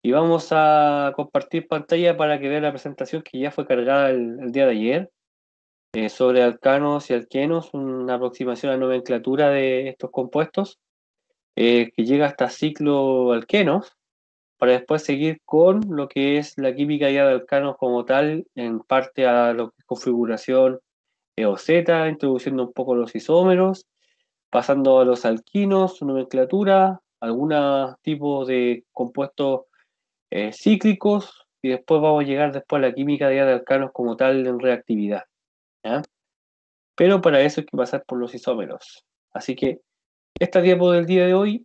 Y vamos a compartir pantalla para que vean la presentación que ya fue cargada el día de ayer, sobre alcanos y alquenos, una aproximación a la nomenclatura de estos compuestos, que llega hasta cicloalquenos, para después seguir con lo que es la química ya de alcanos como tal, en parte a lo que es configuración EOZ, introduciendo un poco los isómeros, pasando a los alquinos, su nomenclatura, algunos tipos de compuestos cíclicos, y después vamos a llegar después a la química de alcanos como tal en reactividad, ¿ya? Pero para eso hay que pasar por los isómeros. Así que esta diapo del día de hoy,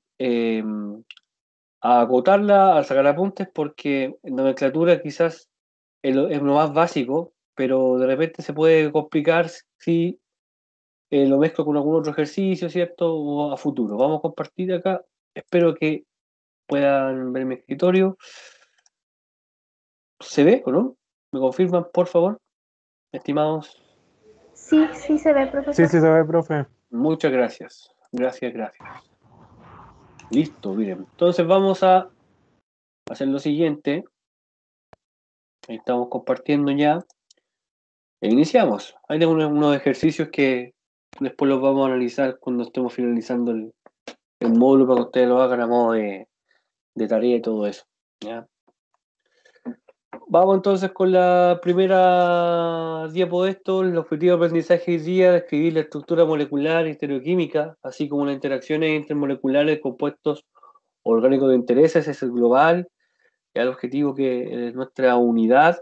a acotarla, a sacar apuntes, porque en nomenclatura quizás es lo más básico, pero de repente se puede complicar si lo mezclo con algún otro ejercicio, ¿cierto? O a futuro. Vamos a compartir acá. Espero que puedan ver mi escritorio. ¿Se ve o no? ¿Me confirman, por favor, estimados? Sí, sí se ve, Sí, profesor. sí se ve, profe. Muchas gracias. Gracias, gracias. Listo, miren. Entonces vamos a hacer lo siguiente. Ahí estamos compartiendo ya. E iniciamos. Ahí tengo unos ejercicios que después los vamos a analizar cuando estemos finalizando el módulo para que ustedes lo hagan a modo de tarea y todo eso, ¿ya? Vamos entonces con la primera diapo de esto. El objetivo de aprendizaje hoy día: describir la estructura molecular y estereoquímica, así como las interacciones intermoleculares de compuestos orgánicos de interés. Ese es el global, ya el objetivo que es nuestra unidad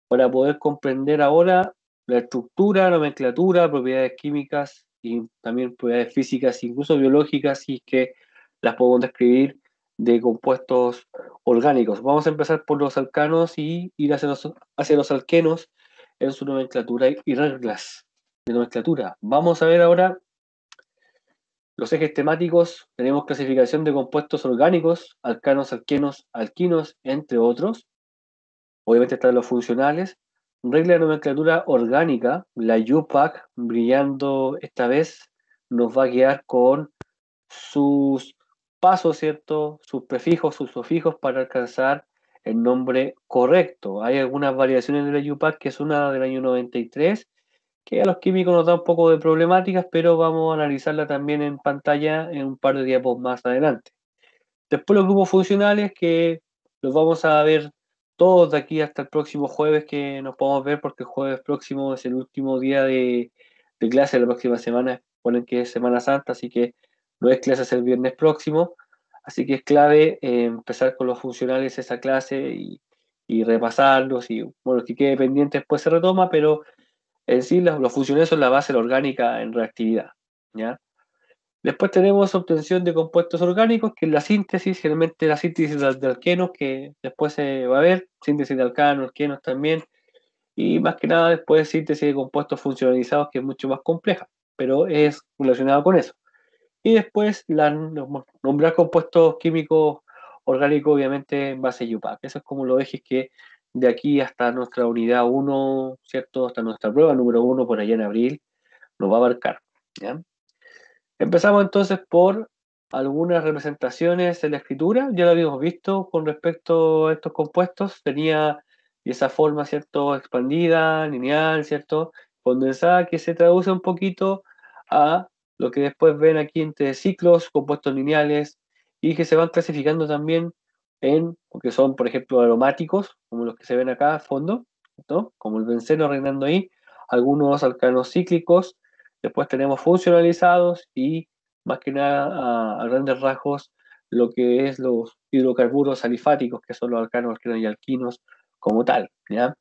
para poder comprender ahora la estructura, nomenclatura, propiedades químicas y también propiedades físicas, incluso biológicas, si es que las podemos describir, de compuestos orgánicos. Vamos a empezar por los alcanos y ir hacia los alquenos en su nomenclatura y reglas de nomenclatura. Vamos a ver ahora los ejes temáticos. Tenemos clasificación de compuestos orgánicos, alcanos, alquenos, alquinos, entre otros. Obviamente están los funcionales. Regla de nomenclatura orgánica, la UPAC, brillando esta vez, nos va a guiar con sus pasos, ¿cierto? Sus prefijos, sus sufijos para alcanzar el nombre correcto. Hay algunas variaciones de la UPAC, que es una del año 93, que a los químicos nos da un poco de problemáticas, pero vamos a analizarla también en pantalla en un par de diapos más adelante. Después los grupos funcionales, que los vamos a ver todos de aquí hasta el próximo jueves, que nos podemos ver, porque el jueves próximo es el último día de clase de la próxima semana. Ponen que es Semana Santa, así que no es clases el viernes próximo. Así que es clave empezar con los funcionales esa clase y repasarlos. Y bueno, el que quede pendiente después se retoma, pero en sí los funcionales son la base de la orgánica en reactividad, ¿ya? Después tenemos obtención de compuestos orgánicos, que es la síntesis, generalmente la síntesis de alquenos, que después se va a ver, síntesis de alcanos, alquenos también, y más que nada después síntesis de compuestos funcionalizados, que es mucho más compleja, pero es relacionado con eso. Y después nombrar compuestos químicos orgánicos, obviamente en base a UPAC. Eso es como los ejes que de aquí hasta nuestra unidad 1, ¿cierto? Hasta nuestra prueba número 1 por allá en abril, nos va a abarcar, ¿ya? Empezamos entonces por algunas representaciones de la escritura. Ya lo habíamos visto con respecto a estos compuestos. Tenía esa forma, ¿cierto? Expandida, lineal, ¿cierto? Condensada, que se traduce un poquito a lo que después ven aquí entre ciclos, compuestos lineales, y que se van clasificando también en, porque son, por ejemplo, aromáticos, como los que se ven acá a fondo, ¿no? Como el benceno reinando ahí, algunos alcanos cíclicos. Después tenemos funcionalizados y, más que nada, a grandes rasgos, lo que es los hidrocarburos alifáticos, que son los alcanos, alquenos y alquinos como tal, ¿ya?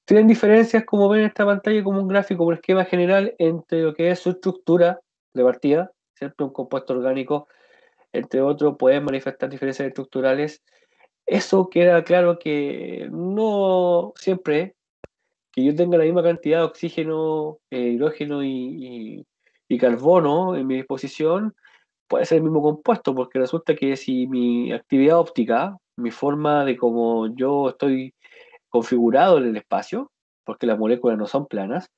Tienen diferencias, como ven en esta pantalla, como un gráfico, un esquema general entre lo que es su estructura de partida, ¿cierto? Un compuesto orgánico, entre otros, puede manifestar diferencias estructurales. Eso queda claro que no siempre que yo tenga la misma cantidad de oxígeno, hidrógeno y carbono en mi disposición, puede ser el mismo compuesto, porque resulta que si mi actividad óptica, mi forma de cómo yo estoy configurado en el espacio, porque las moléculas no son planas,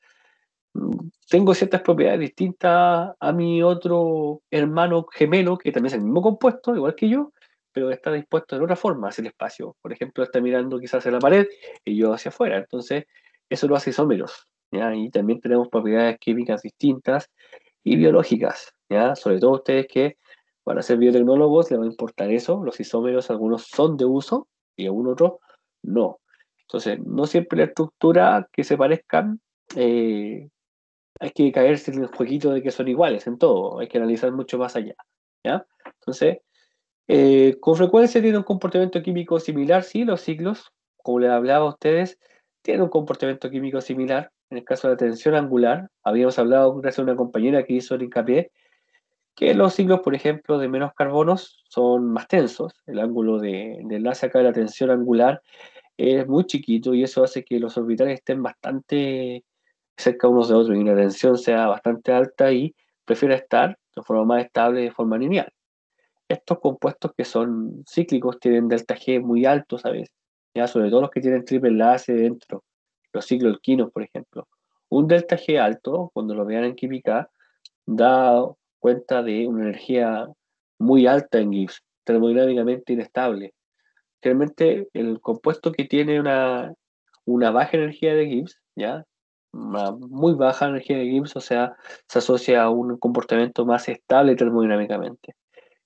tengo ciertas propiedades distintas a mi otro hermano gemelo, que también es el mismo compuesto, igual que yo, pero está dispuesto de otra forma hacia el espacio. Por ejemplo, está mirando quizás hacia la pared y yo hacia afuera. Entonces, eso lo hace isómeros, ¿ya? Y también tenemos propiedades químicas distintas y biológicas, ¿ya? Sobre todo ustedes que van a ser biotecnólogos, les va a importar eso. Los isómeros, algunos son de uso y algunos otros no. Entonces, no siempre la estructura que se parezcan, hay que caerse en el jueguito de que son iguales en todo. Hay que analizar mucho más allá, ¿ya? Entonces, con frecuencia tiene un comportamiento químico similar, sí, los ciclos, como les hablaba a ustedes, tienen un comportamiento químico similar. En el caso de la tensión angular, habíamos hablado gracias a una compañera que hizo el hincapié, que los ciclos, por ejemplo, de menos carbonos son más tensos. El ángulo de enlace acá de la tensión angular es muy chiquito y eso hace que los orbitales estén bastante cerca unos de otros y la tensión sea bastante alta y prefiera estar de forma más estable, de forma lineal. Estos compuestos que son cíclicos tienen delta G muy altos a veces, ya sobre todo los que tienen triple enlace dentro, los cicloalquinos, por ejemplo. Un delta G alto, cuando lo vean en química, da cuenta de una energía muy alta en Gibbs, termodinámicamente inestable. Realmente el compuesto que tiene una baja energía de Gibbs, ¿ya? Una muy baja energía de Gibbs, o sea, se asocia a un comportamiento más estable termodinámicamente.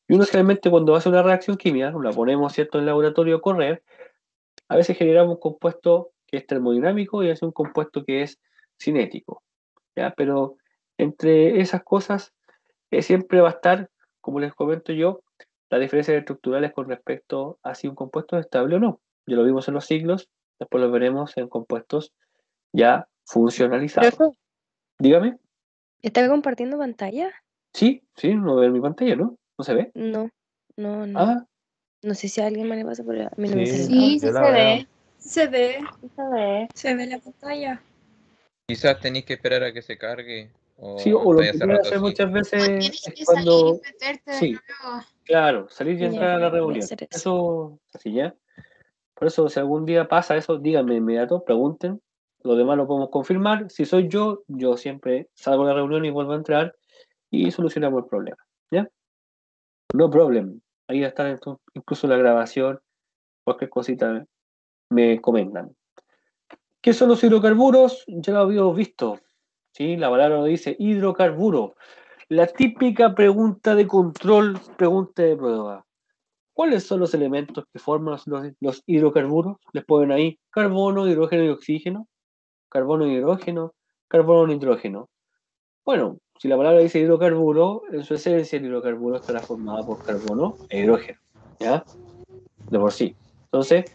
Y uno generalmente cuando hace una reacción química, la ponemos, ¿cierto?, en el laboratorio a correr, a veces generamos un compuesto que es termodinámico y a veces un compuesto que es cinético, ¿ya? Pero entre esas cosas siempre va a estar, como les comento yo, las diferencias estructurales con respecto a si un compuesto es estable o no. Ya lo vimos en los siglos, después lo veremos en compuestos ya funcionalizados. Profe, Dígame, ¿está compartiendo pantalla? sí, sí, no veo en mi pantalla, ¿no? ¿No se ve? No, no, no. Ah, No sé si a alguien más le pasa, pero a mí no me sale Sí, nada. Sí, yo sí la se veo. ve. Se ve. Sí se ve. Se ve la pantalla. Quizás tenéis que esperar a que se cargue sí, o o lo estáis que hace puedes rato hacer así. muchas veces Tienes es que salir y cuando, meterte de sí, nuevo. claro, salir y Ya, entrar a la voy a reunión. hacer eso. Eso, así ya. Por eso, si algún día pasa eso, díganme de inmediato, pregunten. Lo demás lo podemos confirmar. Si soy yo siempre salgo de la reunión y vuelvo a entrar y solucionamos el problema. ¿Ya? No problem. Ahí está incluso la grabación, cualquier cosita me comentan. ¿Qué son los hidrocarburos? Ya lo habíamos visto. ¿Sí? La palabra lo dice hidrocarburo. La típica pregunta de control, pregunta de prueba. ¿Cuáles son los elementos que forman los hidrocarburos? Les ponen ahí carbono, hidrógeno y oxígeno, carbono y hidrógeno, carbono y nitrógeno. Bueno, si la palabra dice hidrocarburo, en su esencia el hidrocarburo estará formado por carbono e hidrógeno, ¿ya? De por sí. Entonces,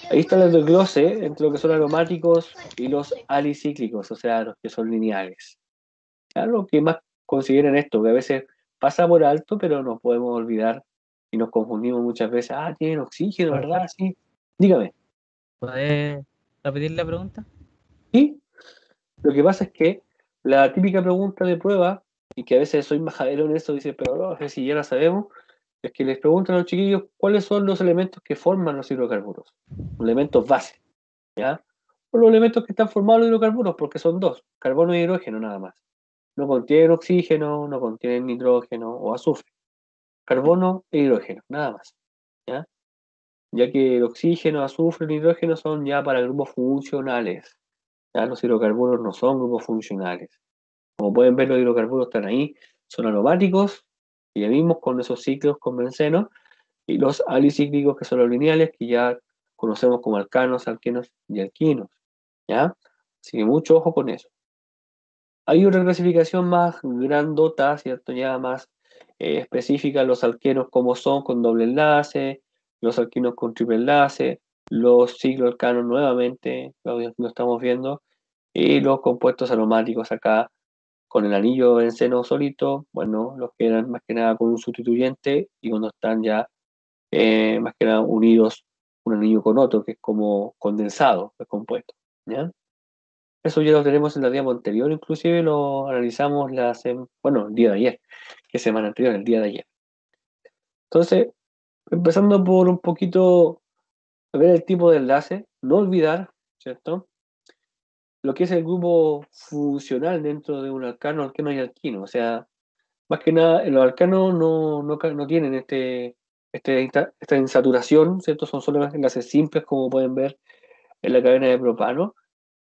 ahí está el desglose entre lo que son aromáticos y los alicíclicos, o sea, los que son lineales. ¿Ya? Lo que más consideren esto, que a veces pasa por alto, pero nos podemos olvidar y nos confundimos muchas veces. Ah, tienen oxígeno, ¿verdad? Sí. Dígame. ¿Puedes repetir la pregunta? Sí, lo que pasa es que la típica pregunta de prueba, y que a veces soy majadero en eso, dice, pero no sé si ya la sabemos, es que les preguntan a los chiquillos cuáles son los elementos que forman los hidrocarburos, los elementos base, ¿ya? O los elementos que están formados los hidrocarburos, porque son dos, carbono y hidrógeno nada más. No contienen oxígeno, no contienen nitrógeno o azufre, carbono e hidrógeno, nada más, ¿ya? Ya que el oxígeno, azufre y nitrógeno son ya para grupos funcionales, ¿ya? Los hidrocarburos no son grupos funcionales. Como pueden ver, los hidrocarburos están ahí, son aromáticos, y ya vimos con esos ciclos con benceno, y los alicíclicos, que son los lineales, que ya conocemos como alcanos, alquenos y alquinos, ¿ya? Así que mucho ojo con eso. Hay una clasificación más grandota, ¿cierto? Ya más específica, los alquenos como son con doble enlace, los alquinos con triple enlace, los cicloalcanos nuevamente, lo estamos viendo, y los compuestos aromáticos acá con el anillo benceno solito, bueno, los que eran más que nada con un sustituyente y cuando están ya más que nada unidos un anillo con otro, que es como condensado el compuesto, ¿ya? Eso ya lo tenemos en la diapositiva anterior, inclusive lo analizamos bueno, el día de ayer, que semana anterior, el día de ayer. Entonces, empezando por un poquito a ver el tipo de enlace, no olvidar, ¿cierto? Lo que es el grupo funcional dentro de un alcano, alqueno y alquino. O sea, más que nada, los alcanos no tienen esta insaturación, ¿cierto? Son solo enlaces simples, como pueden ver en la cadena de propano.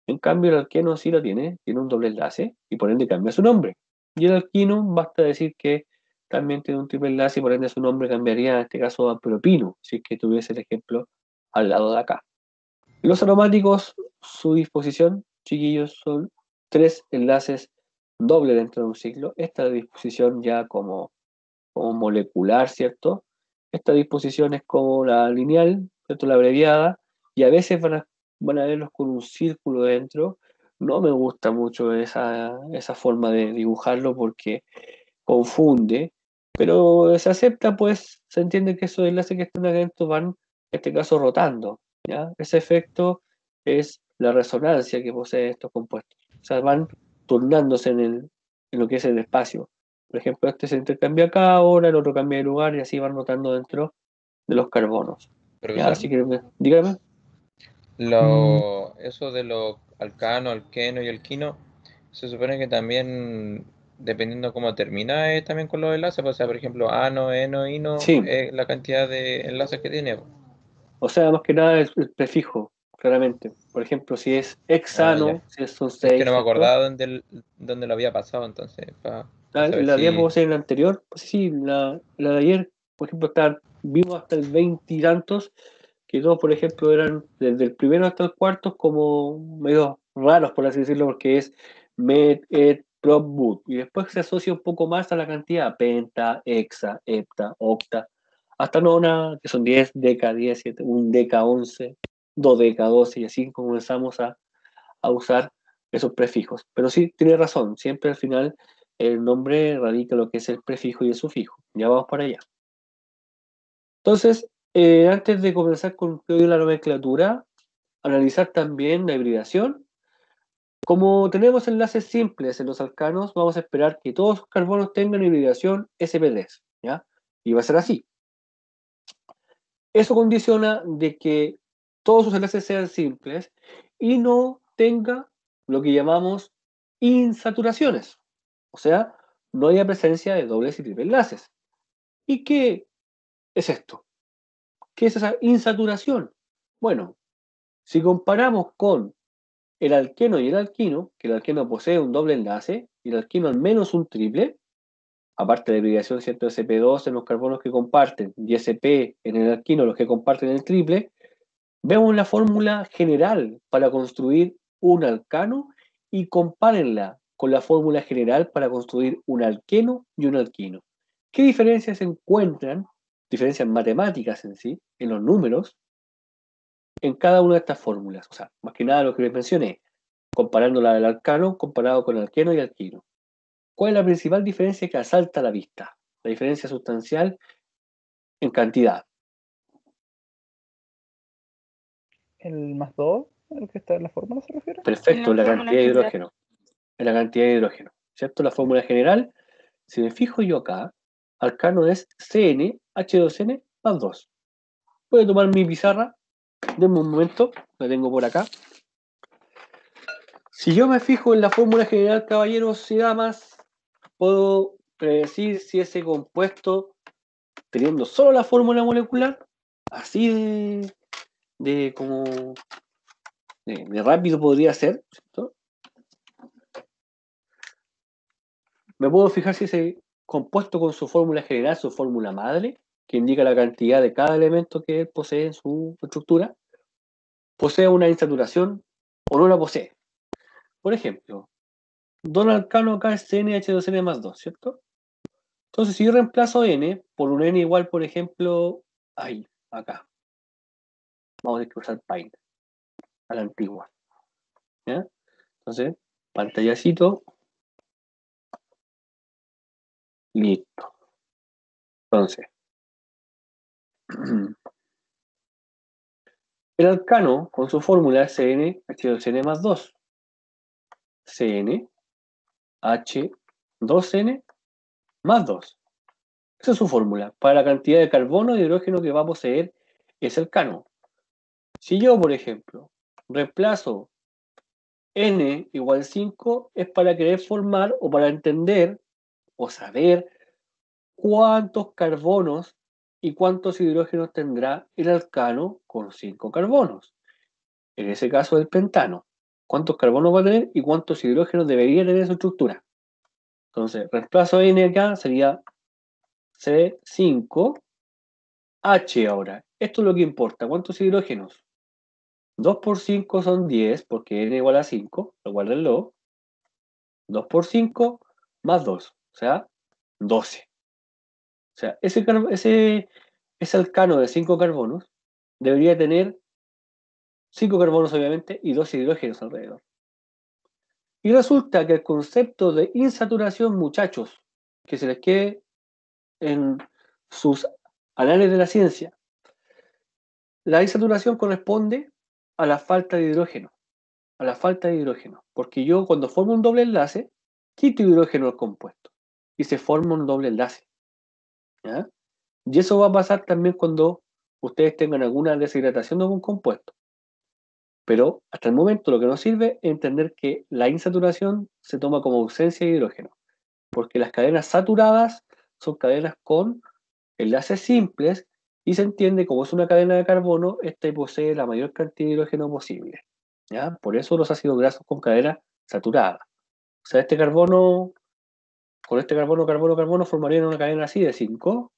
En cambio, el alqueno sí lo tiene un doble enlace y por ende cambia su nombre. Y el alquino, basta decir que también tiene un triple enlace y por ende su nombre cambiaría en este caso a propino, si es que tuviese el ejemplo al lado de acá. Los aromáticos, su disposición, chiquillos, son 3 enlaces doble dentro de un ciclo. Esta disposición ya como molecular, ¿cierto? Esta disposición es como la lineal, ¿cierto? La abreviada, y a veces van a verlos con un círculo dentro. No me gusta mucho esa forma de dibujarlo porque confunde, pero se acepta, pues se entiende que esos enlaces que están adentro van, en este caso, rotando, ¿ya? Ese efecto es la resonancia que poseen estos compuestos. O sea, van turnándose en lo que es el espacio. Por ejemplo, este se intercambia acá, ahora el otro cambia de lugar y así van rotando dentro de los carbonos. ¿Ya? Profesor, Así que, dígame. eso de los alcano, alqueno y alquino, se supone que también, dependiendo cómo termina, es también con los enlaces. O sea, por ejemplo, ano, eno, ino, Sí, la cantidad de enlaces que tiene. o sea, más que nada el prefijo, claramente. Por ejemplo, si es Ah, ya. hexano, si son Es que 6, no me ¿cierto? acordaba dónde lo había pasado, entonces, para saber La si... diapositiva en la anterior, pues sí, la de ayer, por ejemplo, vimos hasta el 20 y tantos, que todos, por ejemplo, eran desde el primero hasta el cuarto como medio raros, por así decirlo, porque es met, et, prop, but. Y después se asocia un poco más a la cantidad, penta, hexa, hepta, octa, hasta nona, que son 10, deca, 10, 7, un deca, 11, dodeca, 12, y así comenzamos a usar esos prefijos. Pero sí, tiene razón, siempre al final el nombre radica lo que es el prefijo y el sufijo. Ya vamos para allá. Entonces, antes de comenzar con la nomenclatura, analizar también la hibridación. Como tenemos enlaces simples en los alcanos, vamos a esperar que todos los carbonos tengan hibridación sp3, ¿ya? Y va a ser así. Eso condiciona de que todos sus enlaces sean simples y no tenga lo que llamamos insaturaciones. O sea, no haya presencia de dobles y triples enlaces. ¿Y qué es esto? ¿Qué es esa insaturación? Bueno, si comparamos con el alqueno y el alquino, que el alqueno posee un doble enlace y el alquino al menos un triple, aparte de hibridación, ¿cierto? sp2 en los carbonos que comparten y sp en el alquino los que comparten el triple, vemos la fórmula general para construir un alcano y compárenla con la fórmula general para construir un alqueno y un alquino. ¿Qué diferencias se encuentran, diferencias matemáticas en sí, en los números, en cada una de estas fórmulas? O sea, más que nada lo que les mencioné, comparando la del alcano comparado con alqueno y alquino. ¿Cuál es la principal diferencia que asalta a la vista? La diferencia sustancial en cantidad. ¿El más 2? ¿El que está en la fórmula se refiere? Perfecto, En la la fórmula cantidad de general. hidrógeno. En la cantidad de hidrógeno, ¿cierto? La fórmula general, si me fijo yo acá, alcano es CnH2n más 2. Voy a tomar mi pizarra, denme un momento, la tengo por acá. Si yo me fijo en la fórmula general, caballeros y damas, puedo predecir si ese compuesto, teniendo solo la fórmula molecular, así de como de rápido podría ser, ¿cierto? Me puedo fijar si ese compuesto con su fórmula general, su fórmula madre, que indica la cantidad de cada elemento que él posee en su estructura, posee una insaturación o no la posee. Por ejemplo, Don Alcano acá es CnH2n más 2, ¿cierto? Entonces, si yo reemplazo n por un n igual, por ejemplo, ahí, acá. Vamos a tener que usar Paint, a la antigua. ¿Ya? Entonces, pantallacito. Listo. Entonces, el alcano con su fórmula es CnH2n más 2. CnH2n más 2. Esa es su fórmula para la cantidad de carbono y hidrógeno que va a poseer ese alcano. Si yo, por ejemplo, reemplazo n igual 5, es para querer formar o para entender o saber cuántos carbonos ¿Y cuántos hidrógenos tendrá el alcano con 5 carbonos? En ese caso, el pentano. ¿Cuántos carbonos va a tener y cuántos hidrógenos debería tener su estructura? Entonces, reemplazo N acá sería C5H ahora. Esto es lo que importa. ¿Cuántos hidrógenos? 2 por 5 son 10, porque N igual a 5, recuérdenlo. 2 por 5 más 2, o sea, 12. O sea, ese alcano de 5 carbonos debería tener 5 carbonos, obviamente, y 2 hidrógenos alrededor. Y resulta que el concepto de insaturación, muchachos, que se les quede en sus anales de la ciencia, la insaturación corresponde a la falta de hidrógeno. A la falta de hidrógeno. Porque yo, cuando formo un doble enlace, quito hidrógeno al compuesto y se forma un doble enlace. ¿Ya? Y eso va a pasar también cuando ustedes tengan alguna deshidratación de algún compuesto. Pero hasta el momento lo que nos sirve es entender que la insaturación se toma como ausencia de hidrógeno, porque las cadenas saturadas son cadenas con enlaces simples y se entiende como es una cadena de carbono, esta posee la mayor cantidad de hidrógeno posible. ¿Ya? Por eso los ácidos grasos con cadena saturada. O sea, con este carbono formarían una cadena así de 5,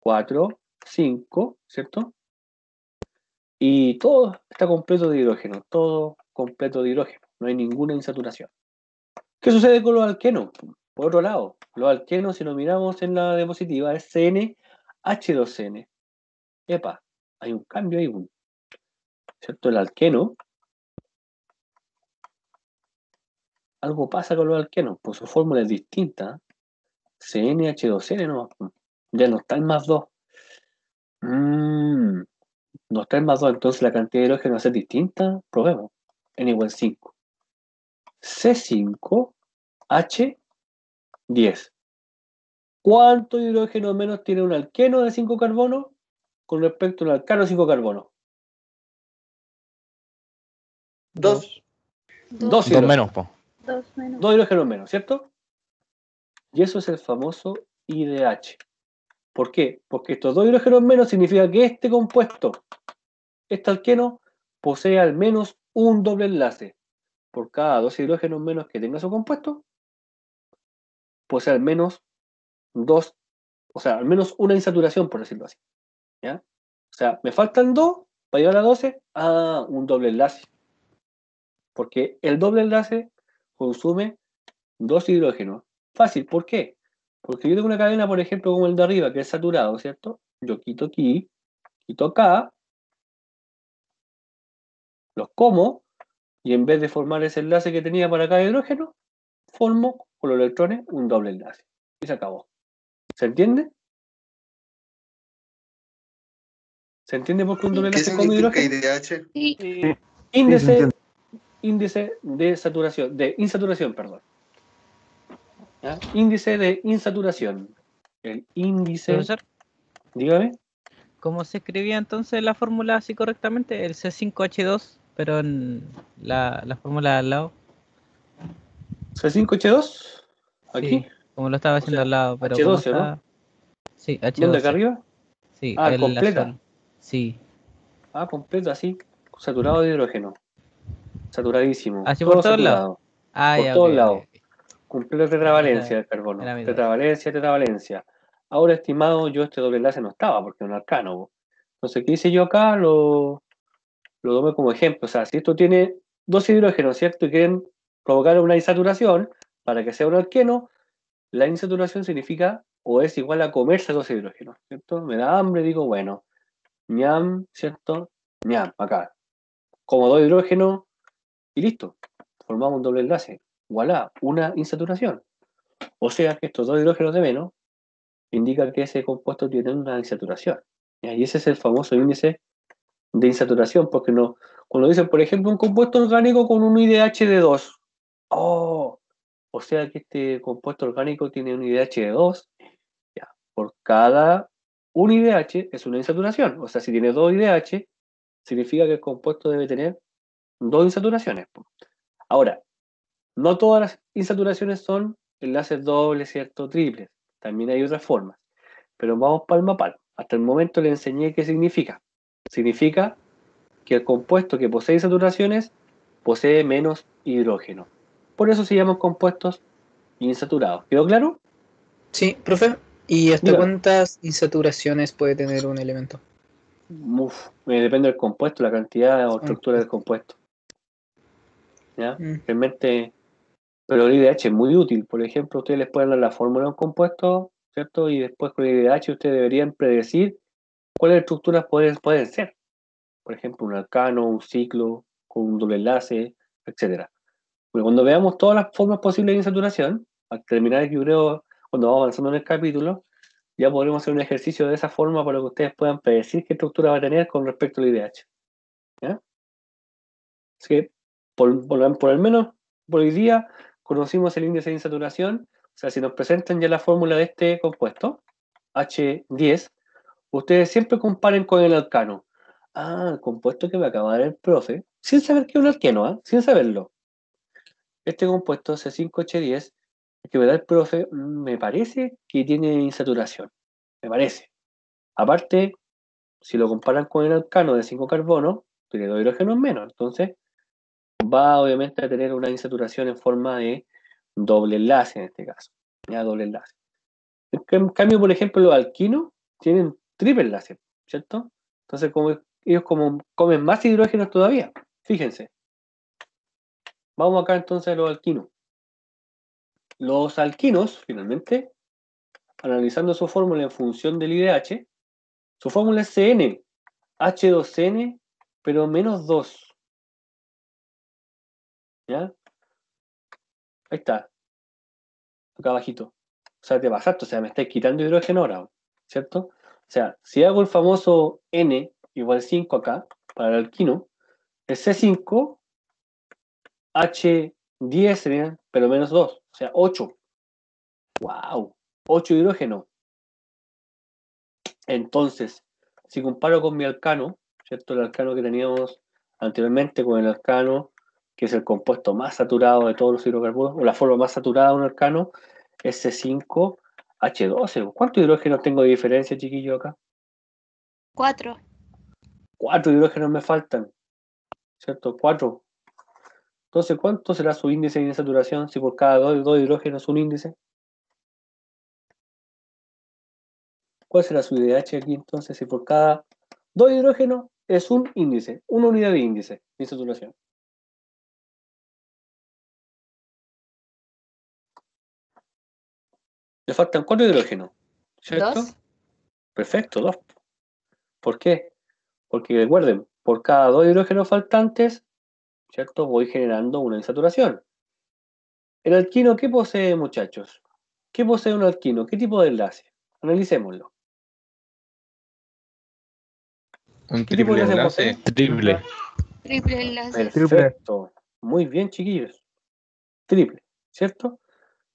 4, 5, ¿cierto? Y todo está completo de hidrógeno, todo completo de hidrógeno, no hay ninguna insaturación. ¿Qué sucede con los alquenos? Por otro lado, los alquenos, si lo miramos en la diapositiva, es CnH2n. Epa, hay un cambio ahí, ¿cierto? El alqueno, algo pasa con los alquenos, pues su fórmula es distinta. CnH2n no, ya no está en más 2. No está en más 2, entonces la cantidad de hidrógeno va a ser distinta. Probemos. N igual 5. C5H10. ¿Cuánto hidrógeno menos tiene un alqueno de 5 carbonos con respecto a un alcano de 5 carbonos? 2. 2 Dos menos, po. 2 menos. 2 hidrógenos menos, ¿cierto? Y eso es el famoso IDH. ¿Por qué? Porque estos 2 hidrógenos menos significa que este compuesto, este alqueno, posee al menos un doble enlace. Por cada 2 hidrógenos menos que tenga su compuesto, posee al menos 2, o sea, al menos una insaturación, por decirlo así. ¿Ya? O sea, me faltan 2 para llegar a 12, un doble enlace. Porque el doble enlace consume 2 hidrógenos. Fácil, ¿por qué? Porque yo tengo una cadena, por ejemplo, como el de arriba, que es saturado, ¿cierto? Yo quito aquí, quito acá, los como, y en vez de formar ese enlace que tenía para cada hidrógeno, formo con los electrones un doble enlace. Y se acabó. ¿Se entiende? ¿Se entiende por qué un doble ¿Qué enlace come significa hidrógeno? IDH? Sí. Índice de saturación, de insaturación, perdón. ¿Ya? Índice de insaturación. El índice. Profesor, Dígame. ¿cómo se escribía entonces la fórmula así correctamente? El C5H2, pero en la fórmula de al lado. C5H2. Aquí. Sí, como lo estaba haciendo sea, al lado, pero H12, ¿cómo está? ¿no? Sí, H12. ¿Dónde, acá arriba? Sí, Ah, el completa. azul. Sí. Ah, completa, así. Saturado de hidrógeno. Saturadísimo. Así Todo por todos lados. saturado. Ah, Por ya, todos ok, lados. ok. Completa tetravalencia del carbono. Era mi duda. Tetravalencia, tetravalencia. Ahora, estimado, yo este doble enlace no estaba porque es un alcano. Entonces, ¿qué hice yo acá? Lo tomé como ejemplo. O sea, si esto tiene 2 hidrógenos, ¿cierto? Y quieren provocar una insaturación para que sea un alqueno, la insaturación significa o es igual a comerse 2 hidrógenos, ¿cierto? Me da hambre, digo, bueno, ñam, ¿cierto? ñam, acá. Como 2 hidrógenos y listo. Formamos un doble enlace. Voilà, una insaturación. O sea que estos 2 hidrógenos de menos indican que ese compuesto tiene una insaturación. Y ese es el famoso índice de insaturación, porque no, cuando dicen, por ejemplo, un compuesto orgánico con un IDH de 2, oh, o sea que este compuesto orgánico tiene un IDH de 2, ya, por cada un IDH es una insaturación, o sea, si tiene 2 IDH, significa que el compuesto debe tener 2 insaturaciones. Ahora, no todas las insaturaciones son enlaces dobles, ¿cierto? Triples, también hay otras formas. pero vamos palmo a palmo. Hasta el momento le enseñé qué significa. Significa que el compuesto que posee insaturaciones posee menos hidrógeno. Por eso se llaman compuestos insaturados. ¿Quedó claro? Sí, profe. ¿Y hasta Dígame. cuántas insaturaciones puede tener un elemento? Depende del compuesto, la cantidad o estructura del compuesto. ¿Ya? Realmente, pero el IDH es muy útil. Por ejemplo, ustedes les pueden dar la fórmula de un compuesto, ¿cierto? Y después con el IDH ustedes deberían predecir cuáles estructuras pueden ser. Por ejemplo, un alcano, un ciclo, con un doble enlace, etcétera. Porque cuando veamos todas las formas posibles de insaturación, al terminar el creo, cuando vamos avanzando en el capítulo, ya podremos hacer un ejercicio de esa forma para que ustedes puedan predecir qué estructura va a tener con respecto al IDH. ¿Ya? Así que, por al menos por hoy día, conocimos el índice de insaturación. O sea, si nos presentan ya la fórmula de este compuesto, H10, ustedes siempre comparen con el alcano. Ah, el compuesto que me acaba de dar el profe, sin saber que es un alqueno, ¿eh? Sin saberlo. Este compuesto C5H10, el que me da el profe, me parece que tiene insaturación. Me parece. Aparte, si lo comparan con el alcano de 5 carbonos, tiene 2 hidrógenos menos. Entonces, va obviamente a tener una insaturación en forma de doble enlace en este caso. Ya, doble enlace. En cambio, por ejemplo, los alquinos tienen triple enlace, ¿cierto? Entonces, ellos comen más hidrógenos todavía. Fíjense. Vamos acá entonces a los alquinos. Los alquinos, finalmente, analizando su fórmula en función del IDH, su fórmula es CN, H2N, pero menos 2. ¿Ya? Ahí está, acá abajito. O sea, te pasaste, o sea, me estáis quitando hidrógeno ahora, ¿cierto? O sea, si hago el famoso N igual 5 acá, para el alquino, el C5H10 sería, pero menos 2, o sea, 8. ¡Wow! 8 hidrógenos. Entonces, si comparo con mi alcano, ¿cierto? El alcano que teníamos anteriormente con el alcano, que es el compuesto más saturado de todos los hidrocarburos, o la forma más saturada de un alcano, es C5H12. ¿Cuántos hidrógenos tengo de diferencia, chiquillo, acá? 4. 4 hidrógenos me faltan, ¿cierto? 4. Entonces, ¿cuánto será su índice de insaturación si por cada 2 hidrógenos un índice? ¿Cuál será su IDH aquí entonces si por cada 2 hidrógenos es un índice, una unidad de índice de insaturación? Le faltan 4 hidrógenos, ¿cierto? 2. Perfecto, 2. ¿Por qué? Porque recuerden, por cada 2 hidrógenos faltantes, ¿cierto? Voy generando una insaturación. ¿El alquino qué posee, muchachos? ¿Qué posee un alquino? ¿Qué tipo de enlace? Analicémoslo. Un ¿Qué tipo de triple enlace enlace. posee? Triple. Triple enlace. Perfecto. Muy bien, chiquillos. Triple, ¿cierto?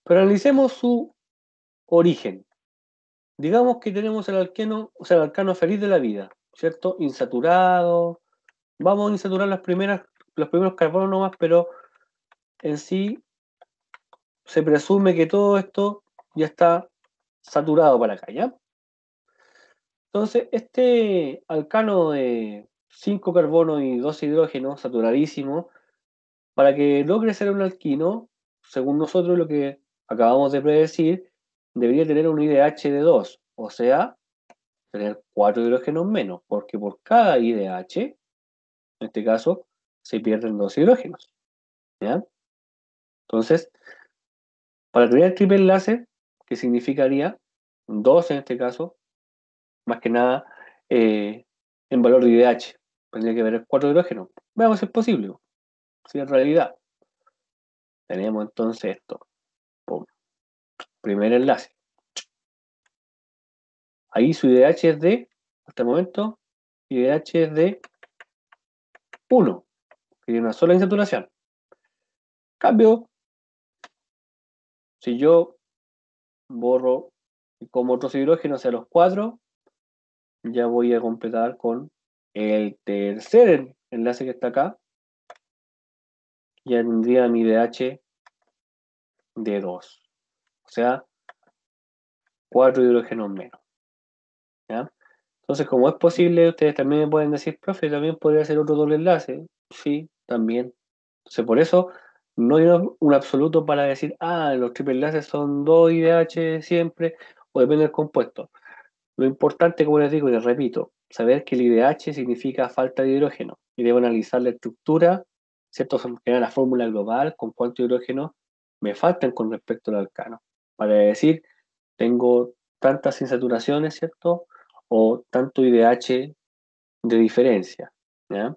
Pero analicemos su origen. Digamos que tenemos el alqueno, o sea, el alcano feliz de la vida, ¿cierto? Insaturado. Vamos a insaturar los primeros carbonos nomás, pero en sí se presume que todo esto ya está saturado para acá, ¿ya? Entonces, este alcano de 5 carbonos y 2 hidrógenos, saturadísimo, para que logre ser un alquino, según nosotros lo que acabamos de predecir, debería tener un IDH de 2, o sea, tener 4 hidrógenos menos, porque por cada IDH, en este caso, se pierden 2 hidrógenos, ¿ya? Entonces, para tener el triple enlace, que significaría 2 en este caso, más que nada en valor de IDH, tendría que haber 4 hidrógenos. Veamos si es posible, si en realidad tenemos entonces esto. Pum. Primer enlace. Ahí su IDH es de, hasta el momento, IDH es de 1, que tiene una sola insaturación. Cambio, si yo borro como otros hidrógenos hacia los 4, ya voy a completar con el tercer enlace que está acá. Ya tendría mi IDH de 2. O sea, 4 hidrógenos menos. ¿ya? Entonces, como es posible, ustedes también me pueden decir, profe, también podría ser otro doble enlace. Sí, también. Entonces, por eso no hay un absoluto para decir, los triple enlaces son 2 IDH siempre, o depende del compuesto. Lo importante, como les digo y les repito, saber que el IDH significa falta de hidrógeno y debo analizar la estructura, ¿cierto? Generar la fórmula global con cuánto hidrógeno me faltan con respecto al alcano. Para decir, tengo tantas insaturaciones, ¿cierto? O tanto IDH de diferencia, ¿ya?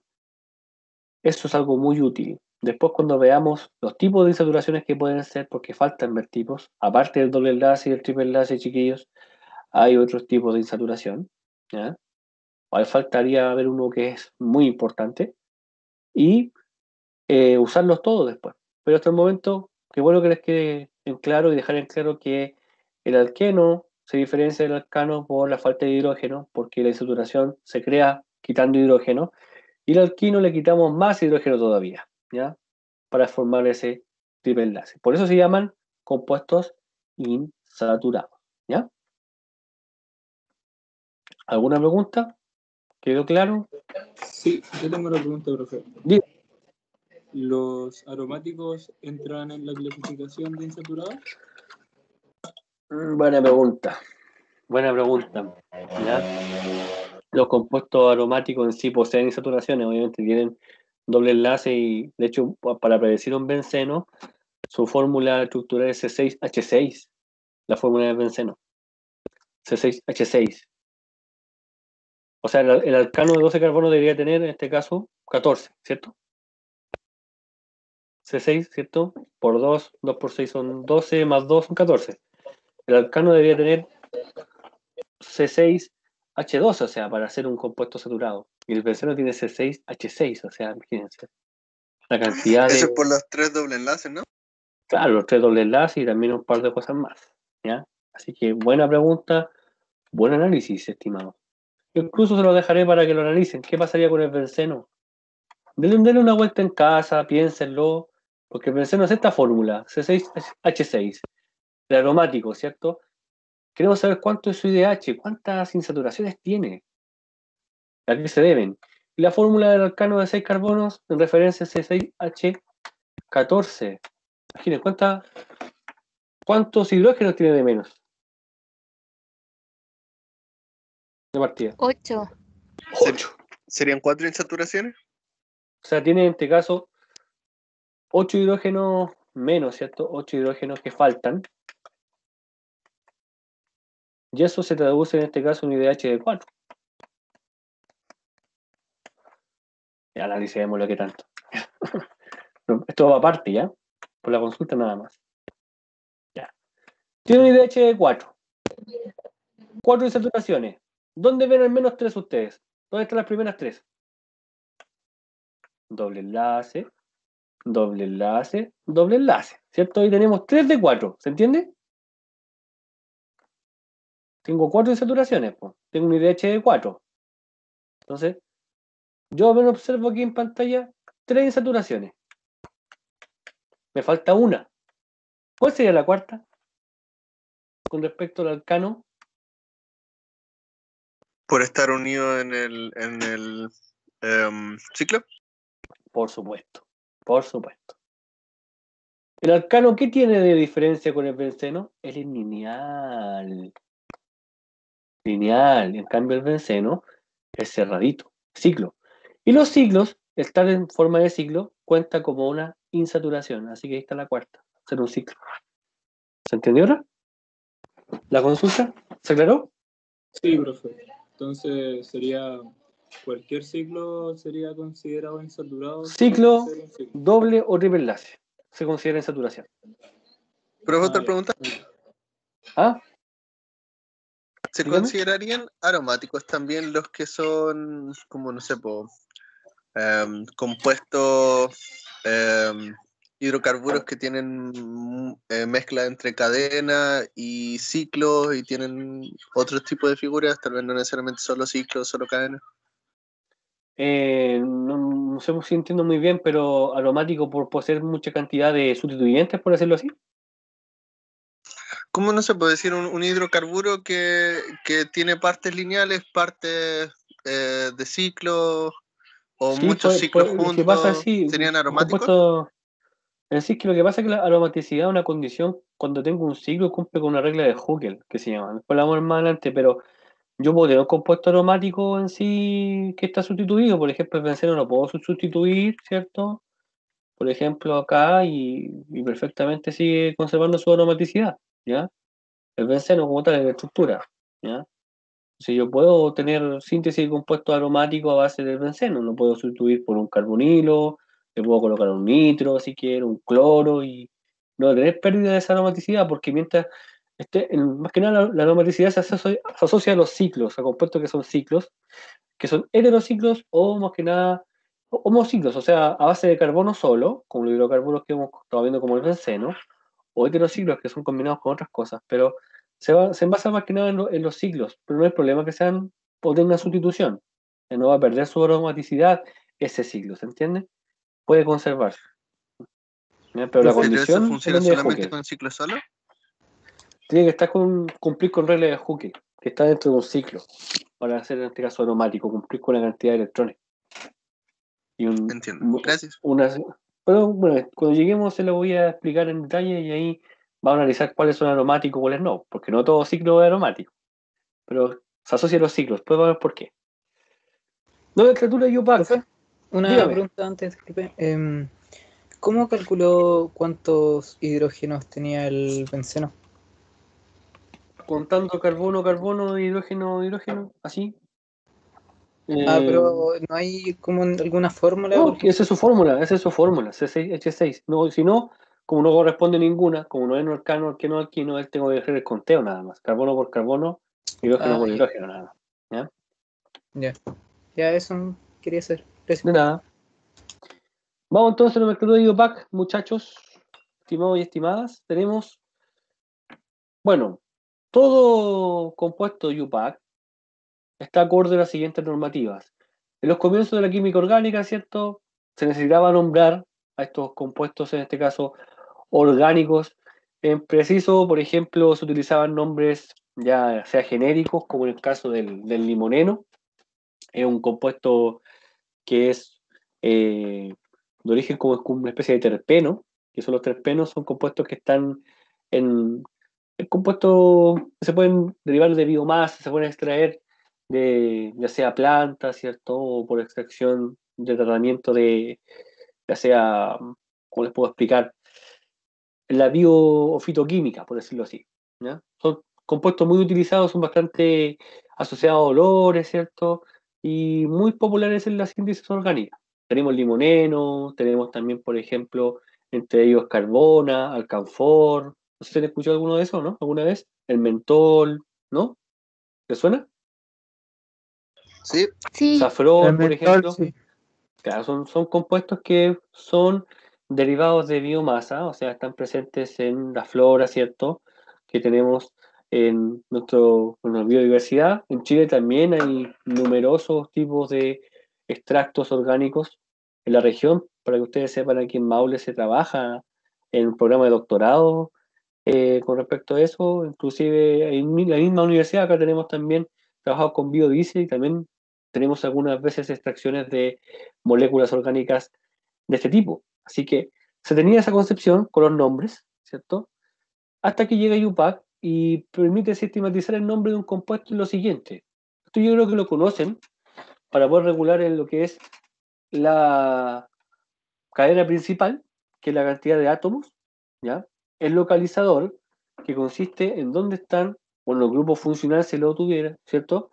Eso es algo muy útil. Después, cuando veamos los tipos de insaturaciones que pueden ser, porque faltan ver tipos, aparte del doble enlace y del triple enlace, chiquillos, hay otros tipos de insaturación, ¿ya? Ahí faltaría ver uno que es muy importante y usarlos todos después. Pero hasta el momento, qué bueno que les quede en claro y dejar en claro que el alqueno se diferencia del alcano por la falta de hidrógeno, porque la insaturación se crea quitando hidrógeno, y el alquino le quitamos más hidrógeno todavía, ¿ya? Para formar ese triple enlace. Por eso se llaman compuestos insaturados, ¿ya? ¿Alguna pregunta? ¿Quedó claro? Sí, yo tengo una pregunta, profe. Diga. ¿Los aromáticos entran en la clasificación de insaturados? Buena pregunta. Buena pregunta. ¿Ya? Los compuestos aromáticos en sí poseen insaturaciones, obviamente tienen doble enlace y, de hecho, para predecir un benceno, su fórmula estructural es C6H6, la fórmula del benceno. C6H6. O sea, el alcano de 12 carbonos debería tener, en este caso, 14, ¿cierto? C6, ¿cierto? Por 2, 2 por 6 son 12, más 2 son 14. El alcano debería tener C6H2, o sea, para ser un compuesto saturado. Y el benceno tiene C6H6, o sea, imagínense. La cantidad Eso de... es por los 3 doble enlaces, ¿no? Claro, los 3 doble enlaces y también un par de cosas más, ¿ya? Así que buena pregunta, buen análisis, estimado. Incluso se lo dejaré para que lo analicen. ¿Qué pasaría con el benceno? Denle una vuelta en casa, piénsenlo, porque el benceno es esta fórmula, C6H6, de aromático, ¿cierto? Queremos saber cuánto es su IDH, cuántas insaturaciones tiene, a qué se deben. Y la fórmula del alcano de 6 carbonos en referencia a C6H14. Imaginen, ¿cuántos hidrógenos tiene de menos? De partida. 8. 8. ¿Serían 4 insaturaciones? O sea, tiene en este caso 8 hidrógenos menos, ¿cierto? 8 hidrógenos que faltan. Y eso se traduce en este caso en un IDH de 4. Ya analicemos lo que tanto. Esto va aparte, ¿ya? Por la consulta nada más. Ya. Tiene un IDH de 4. 4 insaturaciones. ¿Dónde ven al menos 3 ustedes? ¿Dónde están las primeras 3? Doble enlace, doble enlace, doble enlace. ¿Cierto? Hoy tenemos 3 de 4. ¿Se entiende? Tengo 4 insaturaciones. Pues. Tengo un IDH de 4. Entonces, yo me observo aquí en pantalla 3 insaturaciones. Me falta una. ¿Cuál sería la cuarta? Con respecto al alcano. ¿Por estar unido en el ciclo? Por supuesto. Por supuesto. ¿El alcano qué tiene de diferencia con el benceno? Él es lineal. Lineal. En cambio, el benceno es cerradito. Ciclo. Y los ciclos, estar en forma de ciclo, cuenta como una insaturación. Así que ahí está la cuarta. Ser un ciclo. ¿Se entendió ahora? ¿La consulta? ¿Se aclaró? Sí, profe. Entonces sería cualquier ciclo sería considerado insaturado. Ciclo, doble o triple enlace. Se considera insaturación. ¿Pero otra pregunta? ¿Ah? ¿Se Dígame. considerarían aromáticos también los que son, como no sé, compuestos hidrocarburos que tienen mezcla entre cadena y ciclos y tienen otro tipo de figuras, tal vez no necesariamente solo ciclos, solo cadena? No sé si entiendo muy bien, pero aromático por poseer mucha cantidad de sustituyentes, por decirlo así. ¿Cómo no se puede decir un hidrocarburo que tiene partes lineales, partes de ciclos o Sí, muchos ciclos lo que pasa es juntos? sí, ¿Serían un aromáticos? compuesto. Es decir, que lo que pasa es que la aromaticidad es una condición cuando tengo un ciclo cumple con una regla de Hückel, que se llama. Después la vamos a ver más adelante, pero yo puedo tener un compuesto aromático en sí que está sustituido. Por ejemplo, el benceno lo puedo sustituir, ¿cierto? Por ejemplo, acá y perfectamente sigue conservando su aromaticidad, ¿ya? El benceno como tal es la estructura, ¿ya? Si yo puedo tener síntesis de compuestos aromáticos a base del benceno, lo puedo sustituir por un carbonilo, le puedo colocar un nitro si quiero, un cloro y no tener pérdida de esa aromaticidad, porque mientras más que nada la aromaticidad se asocia a los ciclos, a compuestos que son heterociclos o más que nada homociclos, o sea, a base de carbono solo, como los hidrocarburos que hemos estado viendo como el benceno, o heterociclos que son combinados con otras cosas, pero se basa más que nada en los ciclos, pero no hay problema que sean o tengan sustitución. No va a perder su aromaticidad ese ciclo, ¿se entiende? Puede conservarse. ¿Ya? Pero la ¿Pero eso condición funciona depende de solamente Hückel. con ciclos solo? Tiene que estar cumplir con regla de Hückel, que está dentro de un ciclo, para hacer en este caso aromático, cumplir con la cantidad de electrones. Y Entiendo. Gracias. pero bueno, cuando lleguemos se lo voy a explicar en detalle y ahí vamos a analizar cuáles son aromáticos y cuáles no, porque no todo ciclo es aromático, pero se asocia a los ciclos, después vamos a ver por qué. Nomenclatura Yupac, Profe, una dígame. pregunta antes, disculpe. ¿Cómo calculó cuántos hidrógenos tenía el benceno? Contando carbono, hidrógeno, así. Pero no hay como alguna fórmula, No, por ejemplo. esa es su fórmula, C6H6. No, si no, como no corresponde ninguna, como no es alcano, alqueno, alquino, él tengo que hacer el conteo nada más. Carbono por carbono, hidrógeno por Ya, hidrógeno, nada más. ¿Ya? ya eso quería saber. Gracias. De nada. Vamos entonces a la nomenclatura de IUPAC, muchachos, estimados y estimadas. Tenemos, bueno, todo compuesto IUPAC está acorde a las siguientes normativas. En los comienzos de la química orgánica, ¿cierto? Se necesitaba nombrar a estos compuestos, en este caso orgánicos. En preciso, por ejemplo, se utilizaban nombres ya sea genéricos, como en el caso del limoneno. Es un compuesto que es de origen como una especie de terpeno, que son los terpenos, son compuestos que están en compuestos que se pueden derivar de biomasa, se pueden extraer de ya sea plantas, ¿cierto? O por extracción de tratamiento de, ya sea, ¿cómo les puedo explicar? La bio o fitoquímica, por decirlo así. ¿Ya? Son compuestos muy utilizados, son bastante asociados a olores, ¿cierto? Y muy populares en las síntesis orgánicas. Tenemos limoneno, tenemos también, por ejemplo, entre ellos carbona, alcanfor. No sé si han escuchado alguno de esos, ¿no? ¿Alguna vez? El mentol, ¿no? ¿Te suena? Sí. Sí, Safrón, El por mentol, ejemplo. sí. Claro, son compuestos que son derivados de biomasa, o sea, están presentes en la flora, ¿cierto? Que tenemos en nuestra biodiversidad. En Chile también hay numerosos tipos de extractos orgánicos en la región. Para que ustedes sepan, aquí en Maule se trabaja en un programa de doctorado con respecto a eso. Inclusive en la misma universidad acá tenemos también trabajado con biodiesel y también tenemos algunas veces extracciones de moléculas orgánicas de este tipo. Así que se tenía esa concepción con los nombres, ¿cierto? Hasta que llega UPAC y permite sistematizar el nombre de un compuesto en lo siguiente. Esto yo creo que lo conocen para poder regular en lo que es la cadena principal, que es la cantidad de átomos, ¿ya? El localizador, que consiste en dónde están, bueno, el grupo funcional si lo tuviera, ¿cierto?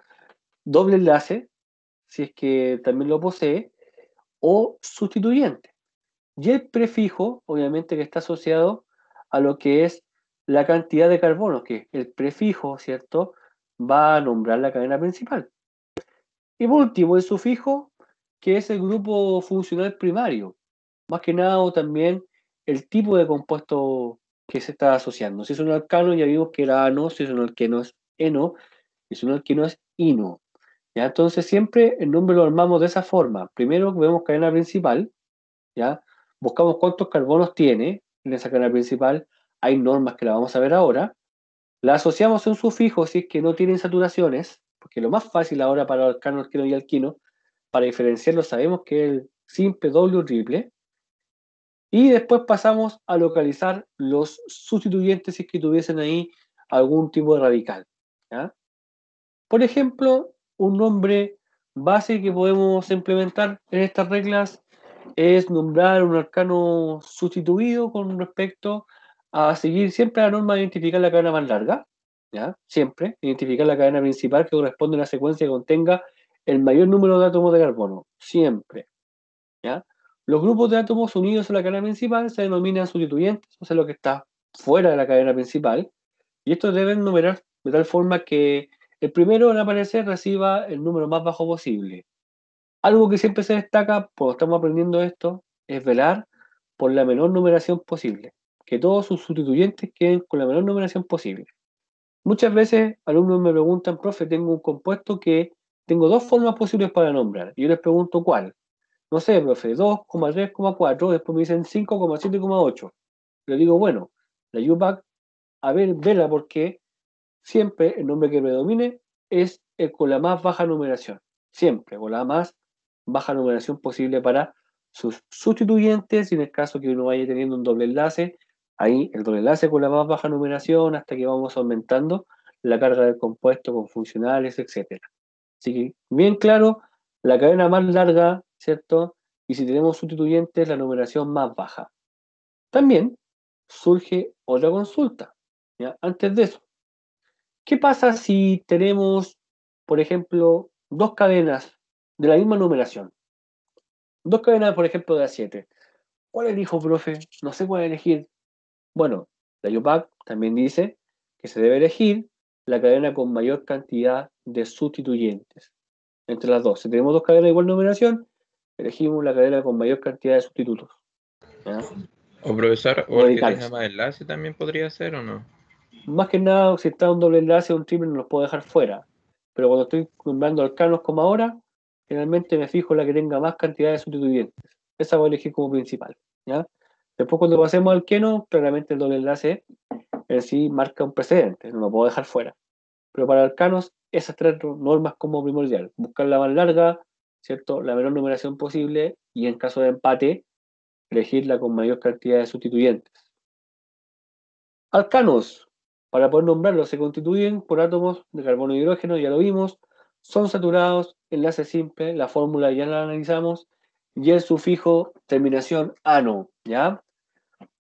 Doble enlace, si es que también lo posee, o sustituyente. Y el prefijo, obviamente, que está asociado a lo que es la cantidad de carbono, que el prefijo, ¿cierto? Va a nombrar la cadena principal. Y por último, el sufijo, que es el grupo funcional primario. Más que nada, o también el tipo de compuesto que se está asociando. Si es un alcano, ya vimos que era ano, si es un alqueno es eno, y si es un alqueno es ino. ¿Ya? Entonces siempre el nombre lo armamos de esa forma. Primero vemos cadena principal, ¿ya? Buscamos cuántos carbonos tiene en esa cadena principal. Hay normas que la vamos a ver ahora. La asociamos a un sufijo si es que no tienen saturaciones, porque lo más fácil ahora para alcano, alqueno y alquino, para diferenciarlo sabemos que es el simple, doble o triple. Y después pasamos a localizar los sustituyentes si es que tuviesen ahí algún tipo de radical, ¿ya? Por ejemplo, un nombre base que podemos implementar en estas reglas es nombrar un arcano sustituido con respecto a seguir siempre la norma de identificar la cadena más larga, ¿ya? Siempre identificar la cadena principal que corresponde a una secuencia que contenga el mayor número de átomos de carbono, siempre, ¿ya? Los grupos de átomos unidos a la cadena principal se denominan sustituyentes, o sea, lo que está fuera de la cadena principal, y estos deben numerar de tal forma que el primero en aparecer reciba el número más bajo posible. Algo que siempre se destaca cuando estamos aprendiendo esto es velar por la menor numeración posible, que todos sus sustituyentes queden con la menor numeración posible. Muchas veces alumnos me preguntan, profe, tengo un compuesto que tengo dos formas posibles para nombrar, y yo les pregunto cuál. No sé, profe, 2,3,4, después me dicen 5,7,8. Le digo, bueno, la UPAC, a ver, vela porque siempre el nombre que predomine es el con la más baja numeración. Siempre con la más baja numeración posible para sus sustituyentes, y en el caso que uno vaya teniendo un doble enlace, ahí el doble enlace con la más baja numeración hasta que vamos aumentando la carga del compuesto con funcionales, etc. Así que, bien claro, la cadena más larga, ¿cierto? Y si tenemos sustituyentes, la numeración más baja. También surge otra consulta, ¿ya? Antes de eso, ¿qué pasa si tenemos, por ejemplo, dos cadenas de la misma numeración? Dos cadenas, por ejemplo, de A7. ¿Cuál elijo, profe? No sé cuál elegir. Bueno, la IUPAC también dice que se debe elegir la cadena con mayor cantidad de sustituyentes. Entre las dos, si tenemos dos cadenas de igual numeración, elegimos la cadena con mayor cantidad de sustitutos, ¿ya? O profesor, o el que tenga más enlace también podría ser, ¿o no? Más que nada, si está un doble enlace o un triple, no los puedo dejar fuera. Pero cuando estoy nombrando alcanos como ahora, generalmente me fijo en la que tenga más cantidad de sustituyentes. Esa voy a elegir como principal, ¿ya? Después, cuando pasemos al queno, claramente el doble enlace en sí marca un precedente, no lo puedo dejar fuera. Pero para alcanos, esas tres normas como primordial: buscar la más larga, ¿cierto? La menor numeración posible, y en caso de empate, elegirla con mayor cantidad de sustituyentes. Alcanos, para poder nombrarlos, se constituyen por átomos de carbono y hidrógeno, ya lo vimos, son saturados, enlace simple, la fórmula ya la analizamos, y el sufijo terminación ano, ¿ya?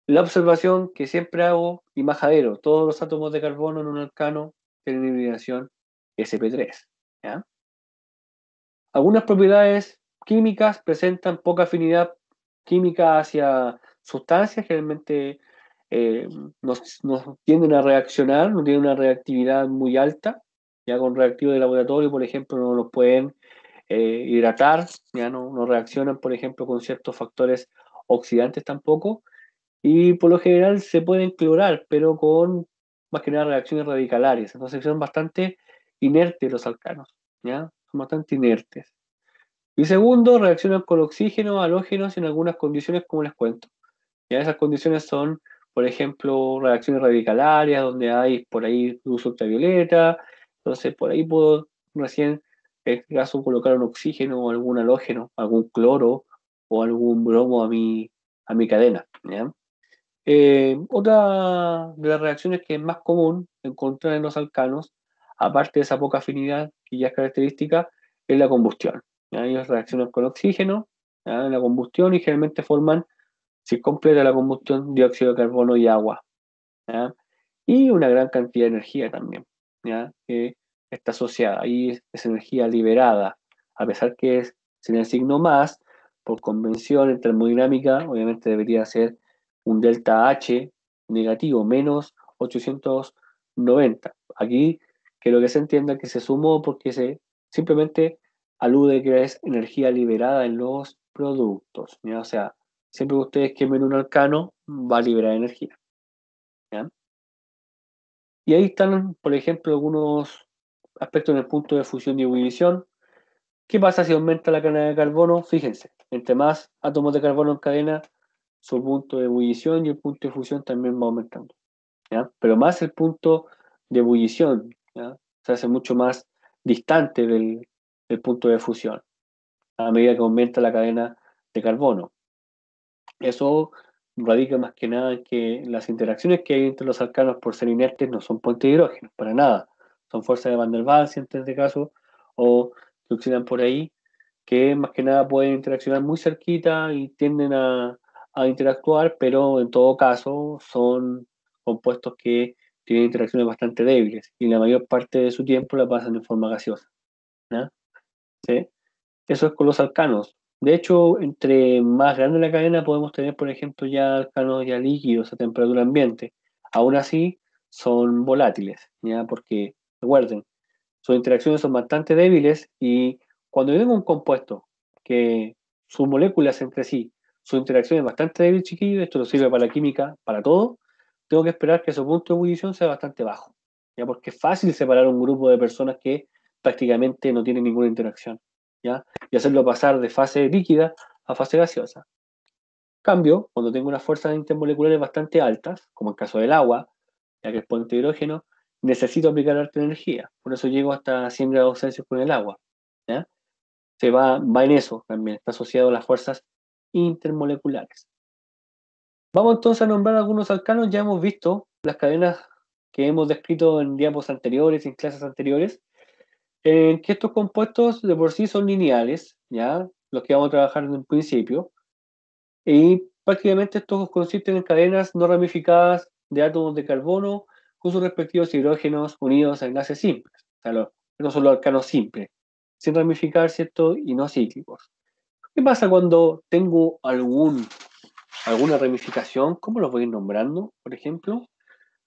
La observación que siempre hago, y majadero, todos los átomos de carbono en un alcano tienen hibridación sp3, ¿ya? Algunas propiedades químicas presentan poca afinidad química hacia sustancias, generalmente nos tienden a reaccionar, no tienen una reactividad muy alta, ya con reactivos de laboratorio, por ejemplo, no los pueden hidratar, ya no reaccionan, por ejemplo, con ciertos factores oxidantes tampoco, y por lo general se pueden clorar, pero con más que nada reacciones radicalarias, entonces son bastante inertes los alcanos, ¿ya? Son bastante inertes. Y segundo, reaccionan con oxígeno, halógenos en algunas condiciones como les cuento. Ya esas condiciones son, por ejemplo, reacciones radicalarias, donde hay por ahí luz ultravioleta. Entonces, por ahí puedo recién, en este caso, colocar un oxígeno o algún halógeno, algún cloro o algún bromo a mi cadena, ¿ya? Otra de las reacciones que es más común encontrar en los alcanos, aparte de esa poca afinidad que ya es característica, es la combustión, ¿ya? Ellos reaccionan con oxígeno, ¿ya? En la combustión, y generalmente forman, si completa la combustión, dióxido de carbono y agua, ¿ya? Y una gran cantidad de energía también, ¿ya? Que está asociada. Ahí es energía liberada, a pesar que es sin el signo más, por convención en termodinámica, obviamente debería ser un delta H negativo, menos 890. Aquí quiero que se entienda que se sumó porque se simplemente alude que es energía liberada en los productos, ¿ya? O sea, siempre que ustedes quemen un alcano, va a liberar energía, ¿ya? Y ahí están, por ejemplo, algunos aspectos en el punto de fusión y ebullición. ¿Qué pasa si aumenta la cadena de carbono? Fíjense, entre más átomos de carbono en cadena, su punto de ebullición y el punto de fusión también va aumentando, ¿ya? Pero más el punto ebullición, ¿ya? Se hace mucho más distante del punto de fusión a medida que aumenta la cadena de carbono. Eso radica más que nada en que las interacciones que hay entre los alcanos por ser inertes no son puentes de hidrógeno, para nada. Son fuerzas de Van der Waals en este caso, o que oxidan por ahí, que más que nada pueden interaccionar muy cerquita y tienden a interactuar, pero en todo caso son compuestos que tienen interacciones bastante débiles y la mayor parte de su tiempo la pasan en forma gaseosa, ¿no? ¿Sí? Eso es con los alcanos. De hecho, entre más grande la cadena podemos tener, por ejemplo, ya alcanos ya líquidos a temperatura ambiente. Aún así, son volátiles, ¿ya? Porque, recuerden, sus interacciones son bastante débiles y cuando yo tengo un compuesto que sus moléculas entre sí, su interacción es bastante débil, chiquillos, esto nos sirve para la química, para todo, tengo que esperar que su punto de ebullición sea bastante bajo, ¿ya? Porque es fácil separar un grupo de personas que prácticamente no tienen ninguna interacción, ¿ya? Y hacerlo pasar de fase líquida a fase gaseosa. En cambio, cuando tengo unas fuerzas intermoleculares bastante altas, como el caso del agua, ya que es puente de hidrógeno, necesito aplicar harta energía. Por eso llego hasta 100 grados Celsius con el agua, ¿ya? Se va en eso también, está asociado a las fuerzas intermoleculares. Vamos entonces a nombrar algunos alcanos. Ya hemos visto las cadenas que hemos descrito en diapos anteriores, en clases anteriores, que estos compuestos de por sí son lineales, ¿ya? Los que vamos a trabajar en un principio, y prácticamente estos consisten en cadenas no ramificadas de átomos de carbono con sus respectivos hidrógenos unidos a enlaces simples. O sea, estos son los alcanos simples, sin ramificar, ¿cierto? Y no cíclicos. ¿Qué pasa cuando tengo alguna ramificación? ¿Cómo los voy nombrando, por ejemplo?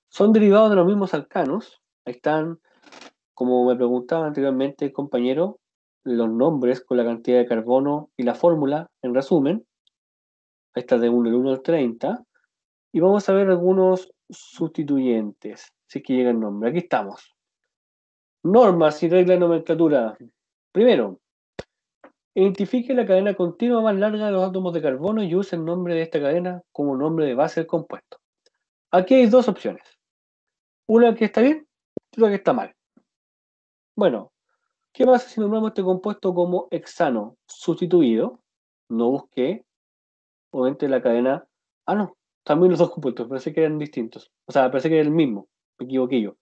Son derivados de los mismos alcanos. Ahí están, como me preguntaba anteriormente el compañero, los nombres con la cantidad de carbono y la fórmula, en resumen. Ahí está de 1 al 1 al 30. Y vamos a ver algunos sustituyentes, si es que llega el nombre. Aquí estamos. Normas y reglas de nomenclatura. Primero, identifique la cadena continua más larga de los átomos de carbono y use el nombre de esta cadena como nombre de base del compuesto. Aquí hay dos opciones. Una que está bien y otra que está mal. Bueno, ¿qué pasa si nombramos este compuesto como hexano sustituido? No busqué, obviamente, la cadena... Ah, no, también los dos compuestos, parece que eran distintos. O sea, parece que era el mismo, me equivoqué yo.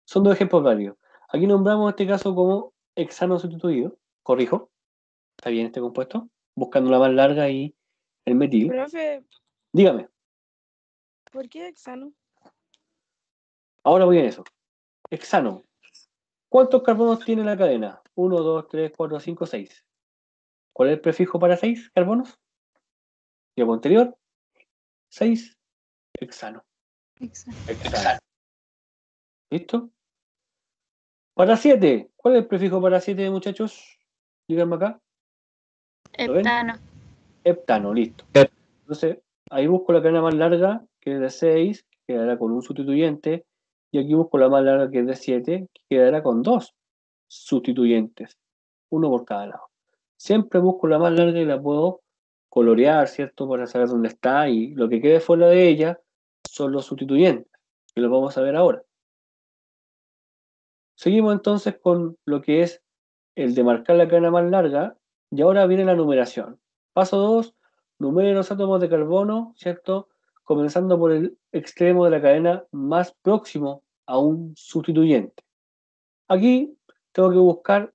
Son dos ejemplos válidos. Aquí nombramos este caso como hexano sustituido. Corrijo. ¿Está bien este compuesto? Buscando la más larga y el metil. Profe, Dígame. ¿por qué hexano? Ahora voy en eso. Hexano. ¿Cuántos carbonos tiene la cadena? 1, 2, 3, 4, 5, 6. ¿Cuál es el prefijo para 6 carbonos? Tiempo anterior. 6. Hexano. Hexano. ¿Listo? Para 7. ¿Cuál es el prefijo para 7, muchachos? Díganme acá. Heptano. Heptano, listo. Entonces, ahí busco la cadena más larga, que es de 6, que quedará con un sustituyente, y aquí busco la más larga, que es de 7, que quedará con 2 sustituyentes, uno por cada lado. Siempre busco la más larga y la puedo colorear, ¿cierto? Para saber dónde está, y lo que quede fuera de ella son los sustituyentes, que lo vamos a ver ahora. Seguimos entonces con lo que es el de marcar la cadena más larga, y ahora viene la numeración. Paso 2, numere los átomos de carbono, ¿cierto? Comenzando por el extremo de la cadena más próximo a un sustituyente. Aquí tengo que buscar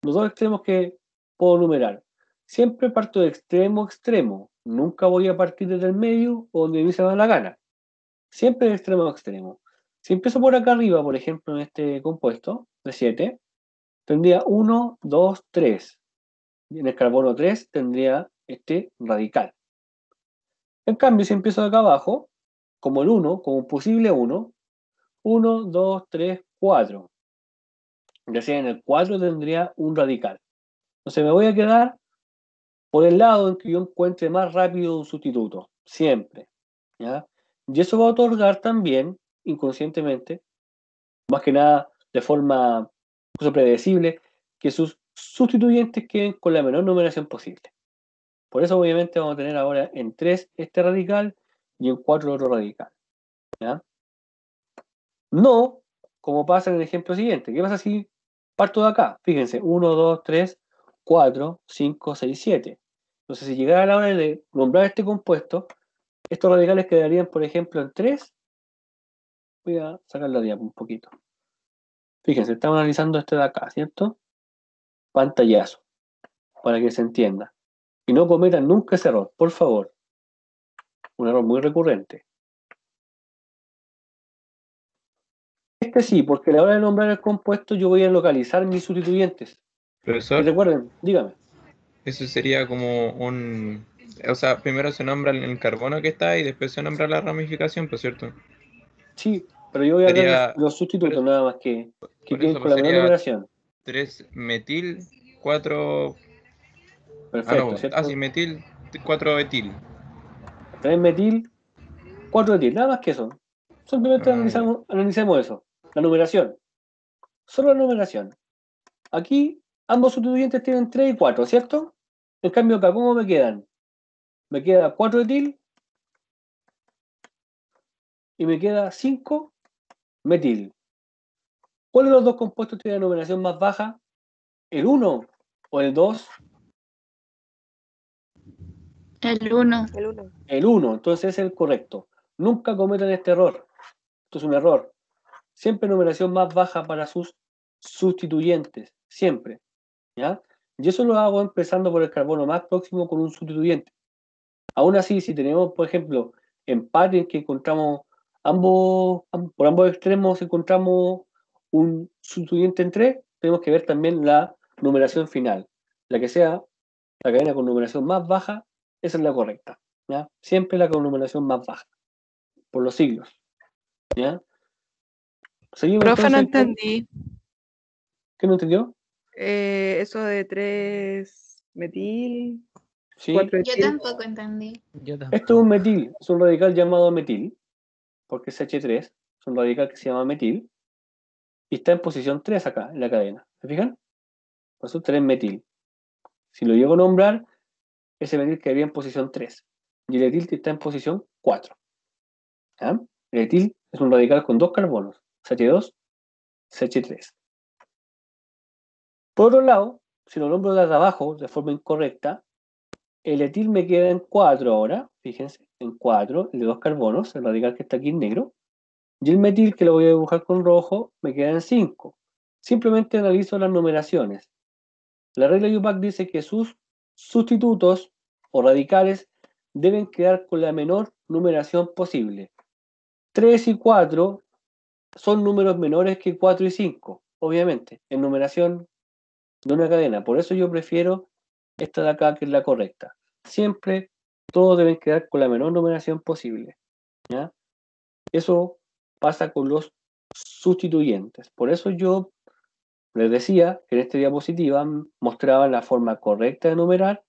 los dos extremos que puedo numerar. Siempre parto de extremo a extremo. Nunca voy a partir desde el medio o donde me se da la gana. Siempre de extremo a extremo. Si empiezo por acá arriba, por ejemplo, en este compuesto de 7, tendría 1, 2, 3. Y en el carbono 3 tendría este radical. En cambio, si empiezo de acá abajo, como el 1, como un posible 1, 1, 2, 3, 4. Ya sea en el 4 tendría un radical. Entonces me voy a quedar por el lado en que yo encuentre más rápido un sustituto. Siempre. ¿Ya? Y eso va a otorgar también, inconscientemente, más que nada de forma predecible, que sus sustituyentes queden con la menor numeración posible. Por eso obviamente vamos a tener ahora en 3 este radical y en 4 el otro radical. ¿Ya? No como pasa en el ejemplo siguiente. ¿Qué pasa si parto de acá? Fíjense, 1, 2, 3, 4, 5, 6, 7. Entonces, si llegara la hora de nombrar este compuesto, estos radicales quedarían, por ejemplo, en 3. Voy a sacar la diapo un poquito. Fíjense, estamos analizando este de acá, ¿cierto? Pantallazo, para que se entienda. Y no cometan nunca ese error, por favor. Un error muy recurrente. Este sí, porque a la hora de nombrar el compuesto yo voy a localizar mis sustituyentes. Y Profesor, recuerden, dígame. eso sería como un... O sea, primero se nombra el carbono que está y después se nombra la ramificación, por cierto. Sí, pero yo voy a hablar de Sería... los sustitutos nada más que Por queden eso con pues la menor sería numeración. 3-metil, 4... Ah, Perfecto, no. Ah, sí, ¿cierto? metil, 4-etil. 3 metil, 4 etil, nada más que eso. Simplemente Ah, ya. analicemos eso. La numeración. Solo la numeración. Aquí ambos sustituyentes tienen 3 y 4, ¿cierto? En cambio acá, ¿cómo me quedan? Me queda 4 etil y me queda 5 metil. ¿Cuál de los dos compuestos tiene la numeración más baja? ¿El 1 o el 2? El 1. El 1. El 1, entonces es el correcto. Nunca cometan este error. Esto es un error. Siempre numeración más baja para sus sustituyentes. Siempre. ¿Ya? Y eso lo hago empezando por el carbono más próximo con un sustituyente. Aún así, si tenemos, por ejemplo, empates que encontramos por ambos extremos encontramos un sustituyente en 3, tenemos que ver también la numeración final. La que sea la cadena con numeración más baja, esa es la correcta. ¿Ya? Siempre la con numeración más baja, por los siglos. ¿Ya? Seguimos Profe, no entonces. entendí. ¿Qué no entendió? Eso de 3 metil, Sí. 4 Yo etil. tampoco entendí. Yo Esto es tampoco. un metil, es un radical llamado metil, porque es H3, es un radical que se llama metil, y está en posición 3 acá, en la cadena. ¿Se fijan? Por eso 3 metil. Si lo llego a nombrar, ese metil quedaría en posición 3. Y el etil está en posición 4. ¿Ya? El etil es un radical con 2 carbonos, CH2, CH3. Por otro lado, si lo nombro desde abajo de forma incorrecta, el etil me queda en 4 ahora, fíjense, en 4, el de 2 carbonos, el radical que está aquí en negro, y el metil, que lo voy a dibujar con rojo, me queda en 5. Simplemente analizo las numeraciones. La regla UPAC dice que sus sustitutos o radicales deben quedar con la menor numeración posible. 3 y 4 son números menores que 4 y 5, obviamente, en numeración de una cadena. Por eso yo prefiero esta de acá, que es la correcta. Siempre todos deben quedar con la menor numeración posible. ¿Ya? Eso pasa con los sustituyentes. Por eso yo les decía que en esta diapositiva mostraba la forma correcta de numerar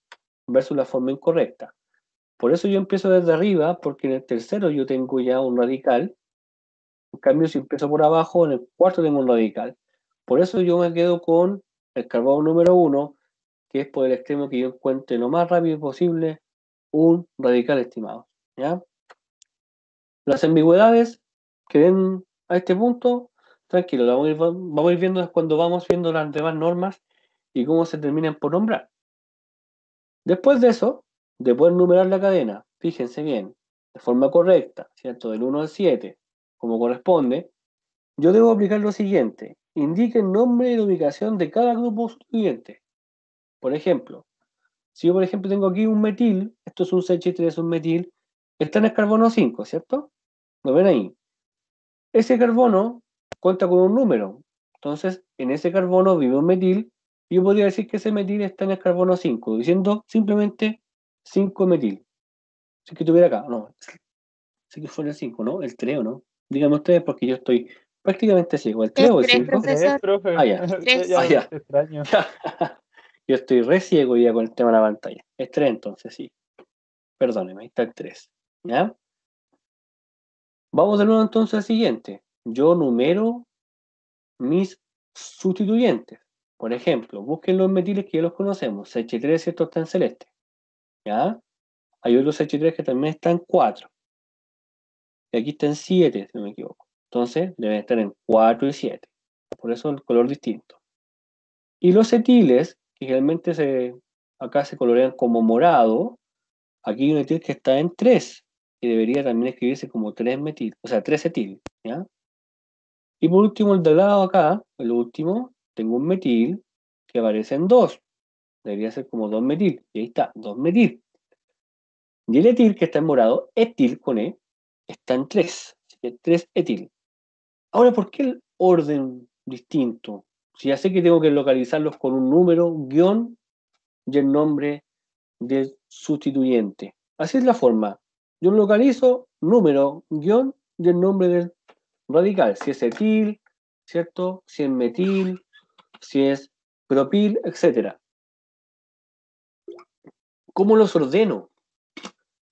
versus la forma incorrecta. Por eso yo empiezo desde arriba, porque en el tercero yo tengo ya un radical. En cambio, si empiezo por abajo, en el cuarto tengo un radical. Por eso yo me quedo con el carbono número 1, que es por el extremo que yo encuentre lo más rápido posible un radical estimado. ¿Ya? Las ambigüedades que ven a este punto, tranquilo, vamos a ir viendo cuando vamos viendo las demás normas y cómo se terminan por nombrar. Después de eso, de poder numerar la cadena, fíjense bien, de forma correcta, ¿cierto? Del 1 al 7, como corresponde, yo debo aplicar lo siguiente. Indique el nombre y la ubicación de cada grupo sustituyente. Por ejemplo, si yo por ejemplo tengo aquí un metil, esto es un CH3, un metil, está en el carbono 5, ¿cierto? ¿Lo ven ahí? Ese carbono cuenta con un número. Entonces, en ese carbono vive un metil, y yo podría decir que ese metil está en el carbono 5, diciendo simplemente 5-metil. Si que estuviera acá, no, si que fuera el 5, ¿no? El 3, ¿o no? Díganme ustedes, porque yo estoy prácticamente ciego. ¿El 3 o el 3, 5? profesor. profe. Ah, ya. Tres. Ya, Ah, ya. te extraño. Yo estoy re ciego ya con el tema de la pantalla. Es 3 entonces, sí. Perdóneme, ahí está el 3. ¿Ya? Vamos de nuevo entonces al siguiente. Yo numero mis sustituyentes. Por ejemplo, busquen los metiles que ya los conocemos. CH3, ¿cierto? Está en celeste. ¿Ya? Hay otros CH3 que también están en 4. Y aquí está en 7, si no me equivoco. Entonces deben estar en 4 y 7. Por eso el color distinto. Y los etiles, que generalmente acá se colorean como morado, aquí hay un etil que está en 3, y debería también escribirse como 3 metil, o sea, 3 etil, ¿ya? Y por último, el de lado acá, el último, tengo un metil que aparece en 2. Debería ser como 2 metil, y ahí está, 2 metil. Y el etil que está en morado, etil con E, está en 3, así que 3 etil. Ahora, ¿por qué el orden distinto? Si ya sé que tengo que localizarlos con un número, guión y el nombre del sustituyente. Así es la forma. Yo localizo número, guión y el nombre del radical. Si es etil, ¿cierto? Si es metil, si es propil, etc. ¿Cómo los ordeno?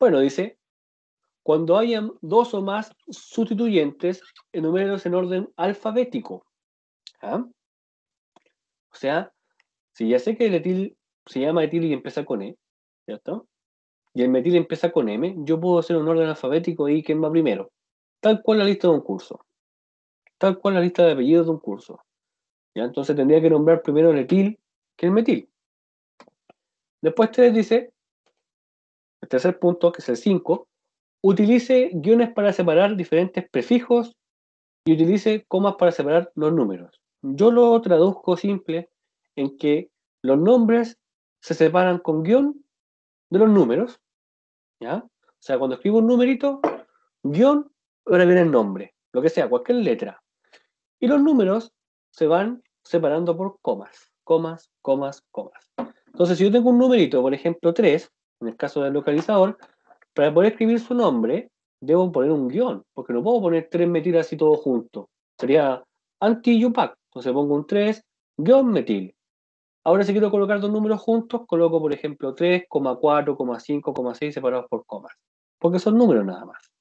Bueno, dice, cuando hayan 2 o más sustituyentes, enuméralos en orden alfabético. ¿Ah? O sea, si ya sé que el etil se llama etil y empieza con E, ¿cierto? Y el metil empieza con M, yo puedo hacer un orden alfabético y quién va primero. Tal cual la lista de un curso. Tal cual la lista de apellidos de un curso. ¿Ya? Entonces tendría que nombrar primero el etil que el metil. Después 3 dice, el tercer punto, que es el 5, utilice guiones para separar diferentes prefijos y utilice comas para separar los números. Yo lo traduzco simple en que los nombres se separan con guión de los números, ¿ya? O sea, cuando escribo un numerito, guión, ahora viene el nombre, lo que sea, cualquier letra. Y los números se van separando por comas, comas, comas, comas. Entonces, si yo tengo un numerito, por ejemplo 3, en el caso del localizador, para poder escribir su nombre, debo poner un guión, porque no puedo poner 3 metil así todo junto. Sería anti-UPAC. Entonces pongo un 3, guión metil. Ahora si quiero colocar dos números juntos, coloco por ejemplo 3, 4, 5, 6 separados por comas. Porque son números nada más.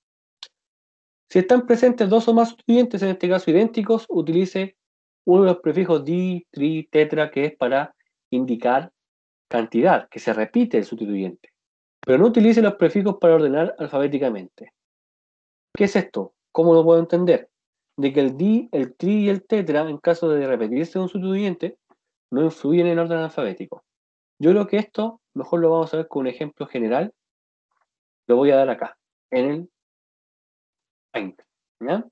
Si están presentes 2 o más sustituyentes, en este caso idénticos, utilice uno de los prefijos di, tri, tetra, que es para indicar cantidad, que se repite el sustituyente. Pero no utilice los prefijos para ordenar alfabéticamente. ¿Qué es esto? ¿Cómo lo puedo entender? De que el di, el tri y el tetra, en caso de repetirse un sustituyente, no influyen en el orden alfabético. Yo creo que esto mejor lo vamos a ver con un ejemplo general. Lo voy a dar acá, en el Paint. ¿Ya?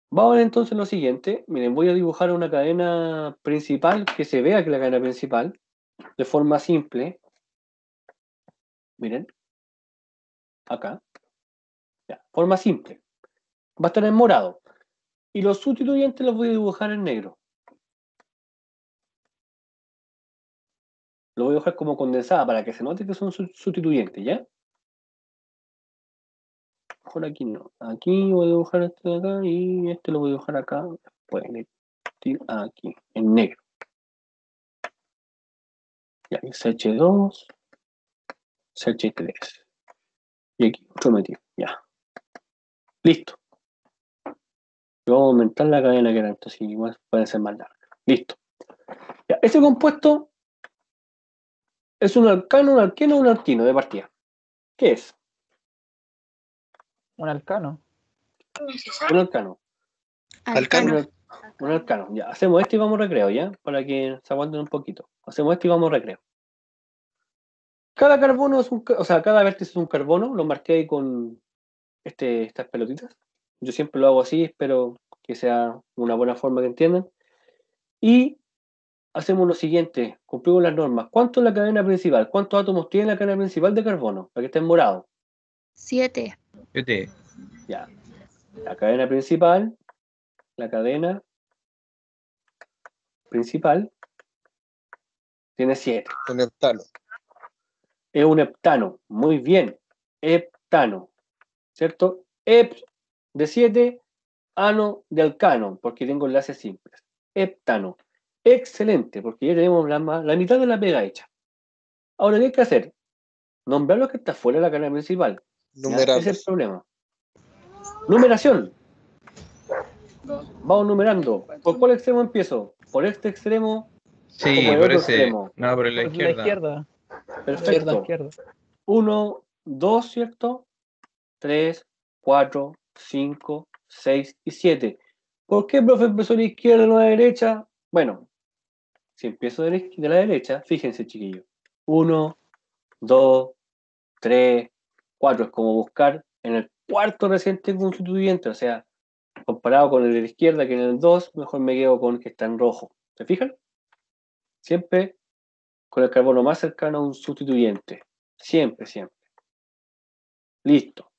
Vamos a ver entonces lo siguiente. Miren, voy a dibujar una cadena principal, que se vea que la cadena principal, de forma simple. Miren, acá. Ya, forma simple. Va a estar en morado. Y los sustituyentes los voy a dibujar en negro. Lo voy a dibujar como condensada para que se note que son sustituyentes, ¿ya? Mejor aquí no. Aquí voy a dibujar este de acá y este lo voy a dibujar acá. Después aquí, en negro. Ya, CH2, CH3. Y aquí otro metido. Ya. Listo. Y vamos a aumentar la cadena que era, entonces igual puede ser más larga. Listo. Ya, ese compuesto es un alcano, un alqueno o un alquino de partida. ¿Qué es? Un alcano. Un alcano. Alcano. Un alcano. Ya, hacemos este y vamos a recreo, ¿ya? Para que se aguanten un poquito. Hacemos este y vamos a recreo. Cada carbono es cada vértice es un carbono, lo marqué ahí con estas pelotitas. Yo siempre lo hago así, espero que sea una buena forma que entiendan. Y hacemos lo siguiente, cumplimos las normas. ¿Cuánto es la cadena principal? ¿Cuántos átomos tiene la cadena principal de carbono? Para que esté en morado. 7. 7. Ya. La cadena principal tiene 7. Un heptano. Es un heptano. Muy bien. Heptano. ¿Cierto? Hep de 7, ano de alcano, porque tengo enlaces simples. Heptano. Excelente, porque ya tenemos la mitad de la pega hecha. Ahora, ¿qué hay que hacer? Nombrar lo que está fuera de la cadena principal. Ese es el problema. Numeración. Vamos numerando. ¿Por cuál extremo empiezo? ¿Por este extremo? Sí, ¿O por el por otro ese. extremo? No, por la Por izquierda. la izquierda. Perfecto. Izquierda. 1, 2, ¿cierto? 3, 4, 5, 6 y 7. ¿Por qué, profe, empezó a la izquierda y no a la derecha? Bueno, si empiezo de la derecha, fíjense, chiquillos. 1, 2, 3, 4. Es como buscar en el cuarto reciente constituyente. O sea, comparado con el de la izquierda, que en el 2, mejor me quedo con el que está en rojo. ¿Se fijan? Siempre con el carbono más cercano a un sustituyente. Siempre, siempre. Listo.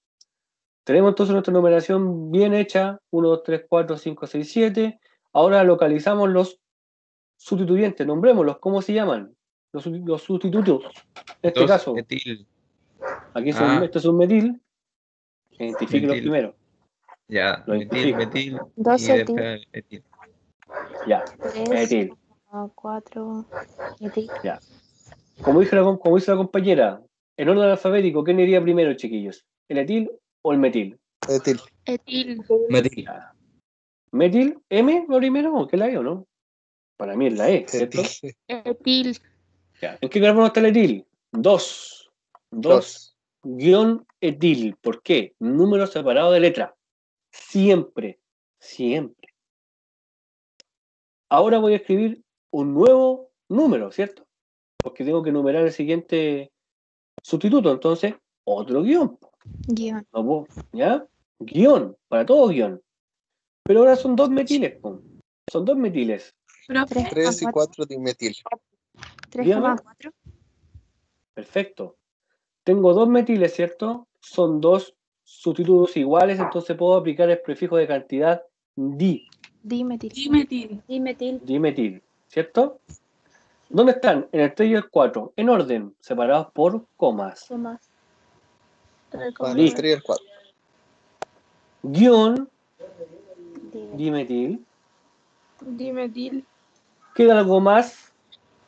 Tenemos entonces nuestra numeración bien hecha. 1, 2, 3, 4, 5, 6, 7. Ahora localizamos los sustituyentes. Nombrémoslos. ¿Cómo se llaman? Los sustitutos. En este caso. Metil. Aquí este es un metil. Identifíquelo Metil. primero. Ya, Lo metil, identifico. metil. 2 Y etil. después etil. Ya. 3, Metil. 4 etil. Ya. Como dice la compañera, en orden alfabético, ¿quién iría primero, chiquillos? ¿El etil o el metil? Etil. Etil. Metil. Ya. ¿Metil? ¿M lo primero o qué la E o no? Para mí es la E, ¿cierto? Etil. Ya. ¿En qué carbono está el etil? 2. 2 guión etil. ¿Por qué? Número separado de letra. Siempre. Siempre. Ahora voy a escribir un nuevo número, ¿cierto? Porque tengo que numerar el siguiente sustituto. Entonces, otro guión. Guión. No puedo, ¿ya? Guión. Para todo guión. Pero ahora son 2 metiles. Po. Son 2 metiles. 3 y 4 dimetil. 3,4. Perfecto. Tengo 2 metiles, ¿cierto? Son 2 sustitutos iguales, entonces puedo aplicar el prefijo de cantidad di. Dimetil. Dimetil. Dimetil, ¿cierto? ¿Dónde están? En el 3 y el 4. En orden, separados por comas. Para el 3 y el 4. Guión dimetil. Dimetil. ¿Queda algo más?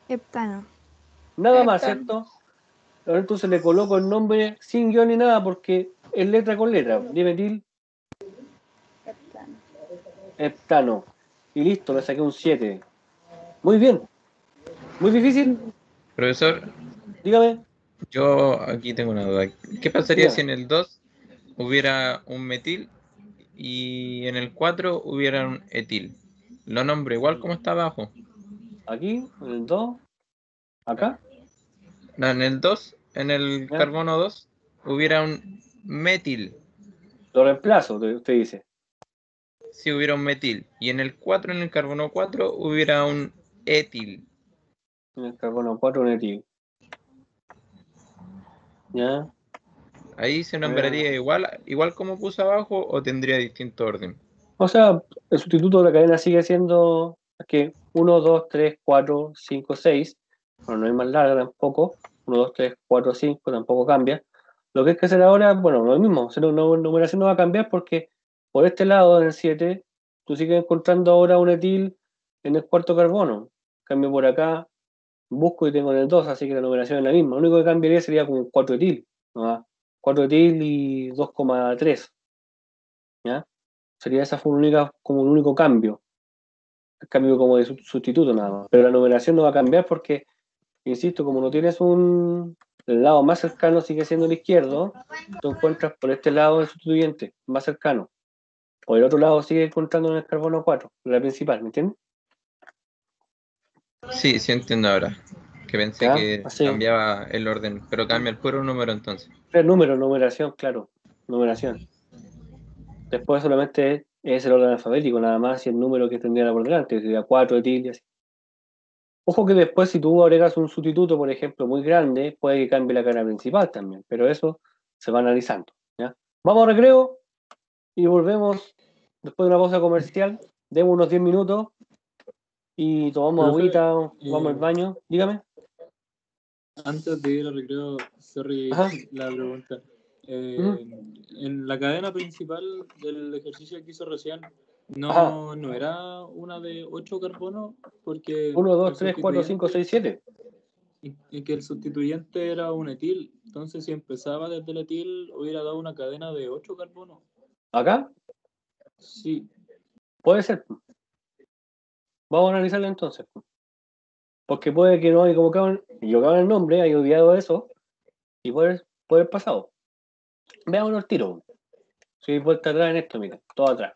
Heptano. Nada más, ¿cierto? Ahora entonces le coloco el nombre sin guión ni nada porque es letra con letra. Dimetil. Heptano. Y listo, le saqué un 7. Muy bien. ¿Muy difícil? Profesor, Dígame. yo aquí tengo una duda. ¿Qué pasaría Dígame. si en el 2 hubiera un metil y en el 4 hubiera un etil? Lo nombro igual como está abajo. Aquí, en el 2. Acá. No, en el 2, en el ¿Ya? carbono 2, hubiera un metil. Lo reemplazo, usted dice. Si hubiera un metil. Y en el 4, en el carbono 4, hubiera un etil. En el carbono 4 un etil. ¿Ya? Ahí se nombraría igual como puse abajo o tendría distinto orden. O sea, el sustituto de la cadena sigue siendo que 1, 2, 3, 4, 5, 6. Bueno, no es más larga tampoco. 1, 2, 3, 4, 5 tampoco cambia. Lo que hay que hacer ahora, bueno, lo mismo. La numeración no va a cambiar porque por este lado, en el 7, tú sigues encontrando ahora un etil en el cuarto carbono. Cambio por acá, busco y tengo en el 2, así que la numeración es la misma. Lo único que cambiaría sería como 4 etil, ¿no? 4 etil y 2,3. ¿Ya? Sería esa fue como un único cambio. El cambio como de sustituto nada más. Pero la numeración no va a cambiar porque, insisto, como no tienes el lado más cercano sigue siendo el izquierdo, tú encuentras por este lado el sustituyente más cercano. Por el otro lado sigue encontrando en el carbono 4, la principal, ¿me entiendes? Sí, sí entiendo ahora. Que pensé ¿Ya? que Así. cambiaba el orden, pero cambia el puro número entonces. El número, numeración, claro. Numeración. Después solamente es el orden alfabético, nada más, y el número que tendría por delante, sería 4 etil y así. Ojo que después si tú agregas un sustituto, por ejemplo, muy grande, puede que cambie la cadena principal también, pero eso se va analizando. ¿Ya? Vamos a recreo y volvemos después de una pausa comercial. Demos unos 10 minutos y tomamos Profe, agüita, vamos al baño. Dígame. Antes de ir al recreo, sorry Ajá. la pregunta. En la cadena principal del ejercicio que hizo recién, no era una de 8 carbonos, porque 1, 2, 3, 4, 5, 6, 7. y que el sustituyente era un etil. Entonces, si empezaba desde el etil, hubiera dado una cadena de 8 carbonos. ¿Acá? Sí. Puede ser. Vamos a analizarlo entonces. Porque puede que no haya equivocado en el nombre, haya olvidado eso, y puede haber pasado. Veámoslo al tiro. Si vuelta atrás en esto, mira, todo atrás.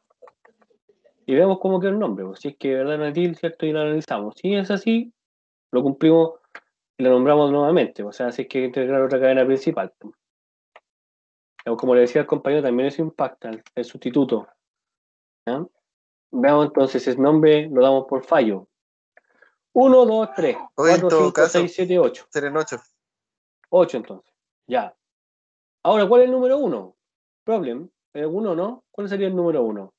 y vemos cómo queda el nombre. Pues, si es que de verdad no es etil, ¿cierto? Y lo analizamos. Si es así, lo cumplimos y lo nombramos nuevamente. O sea, si es que hay que integrar otra cadena principal. O como le decía al compañero, también eso impacta el sustituto. ¿Ya? Veamos entonces, ese nombre lo damos por fallo. 1, 2, 3, Hoy en 4, todo 5, caso, 6, 7, 8. serán 8. 8 entonces. Ya. Ahora, ¿cuál es el número 1? Problem. ¿El 1 no? ¿Cuál sería el número 1?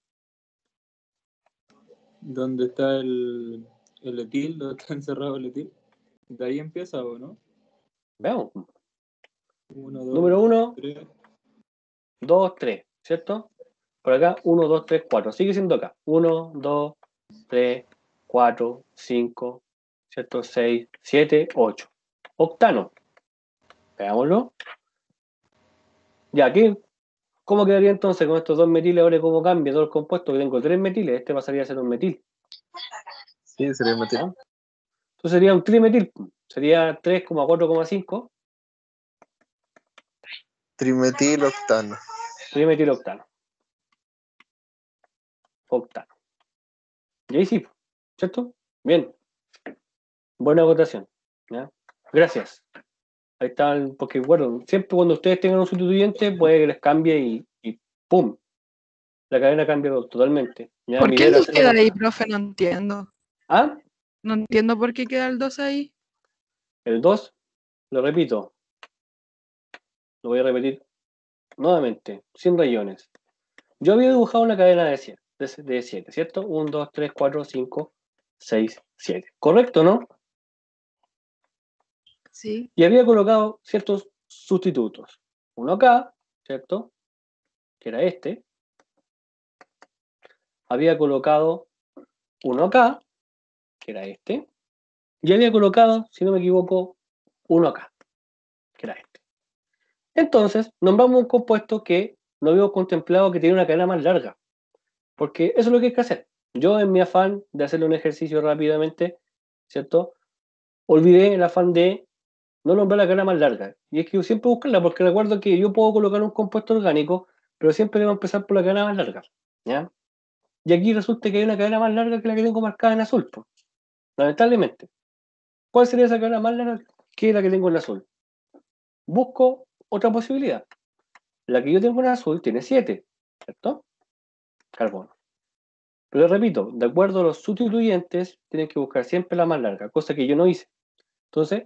¿Dónde está el etil? ¿Dónde está encerrado el etil? De ahí empieza, ¿o no? Veamos. 1, Número 2, 1, 3. 2, 3, ¿cierto? Por acá, 1, 2, 3, 4. Sigue siendo acá. 1, 2, 3, 4, 5, ¿cierto? 6, 7, 8. Octano. Veámoslo. Ya, aquí, ¿cómo quedaría entonces con estos dos metiles? Ahora, ¿cómo cambia todo el compuesto? Que tengo 3 metiles. Este pasaría a ser un metil. Sí, sería metil. ¿Ya? Entonces sería un trimetil. Sería 3,4,5. Trimetil octano. Trimetiloctano. Octano. Y ahí sí, ¿cierto? Bien. Buena votación. ¿Ya? Gracias. Ahí está, porque bueno, siempre cuando ustedes tengan un sustituyente puede que les cambie y ¡pum! La cadena cambia totalmente. ¿Ya? ¿Por Mi qué idea el era 2 hacerlo queda con... ahí, profe? No entiendo. ¿Ah? No entiendo por qué queda el 2 ahí. El 2, lo repito, lo voy a repetir nuevamente, sin rayones. Yo había dibujado una cadena de 7, de 7, ¿cierto? 1, 2, 3, 4, 5, 6, 7. ¿Correcto, no? Sí. Y había colocado ciertos sustitutos. Uno acá, ¿cierto? Que era este. Había colocado uno acá, que era este. Y había colocado, si no me equivoco, uno acá, que era este. Entonces, nombramos un compuesto que no habíamos contemplado que tiene una cadena más larga. Porque eso es lo que hay que hacer. Yo, en mi afán de hacerle un ejercicio rápidamente, ¿cierto? Olvidé el afán de no nombrar la cadena más larga. Y es que yo siempre buscarla, porque recuerdo que yo puedo colocar un compuesto orgánico, pero siempre debo empezar por la cadena más larga. ¿Ya? Y aquí resulta que hay una cadena más larga que la que tengo marcada en azul, pues, lamentablemente. ¿Cuál sería esa cadena más larga que la que tengo en azul? Busco otra posibilidad. La que yo tengo en azul tiene 7, ¿cierto? Carbono. Pero repito, de acuerdo a los sustituyentes, tienen que buscar siempre la más larga, cosa que yo no hice. Entonces,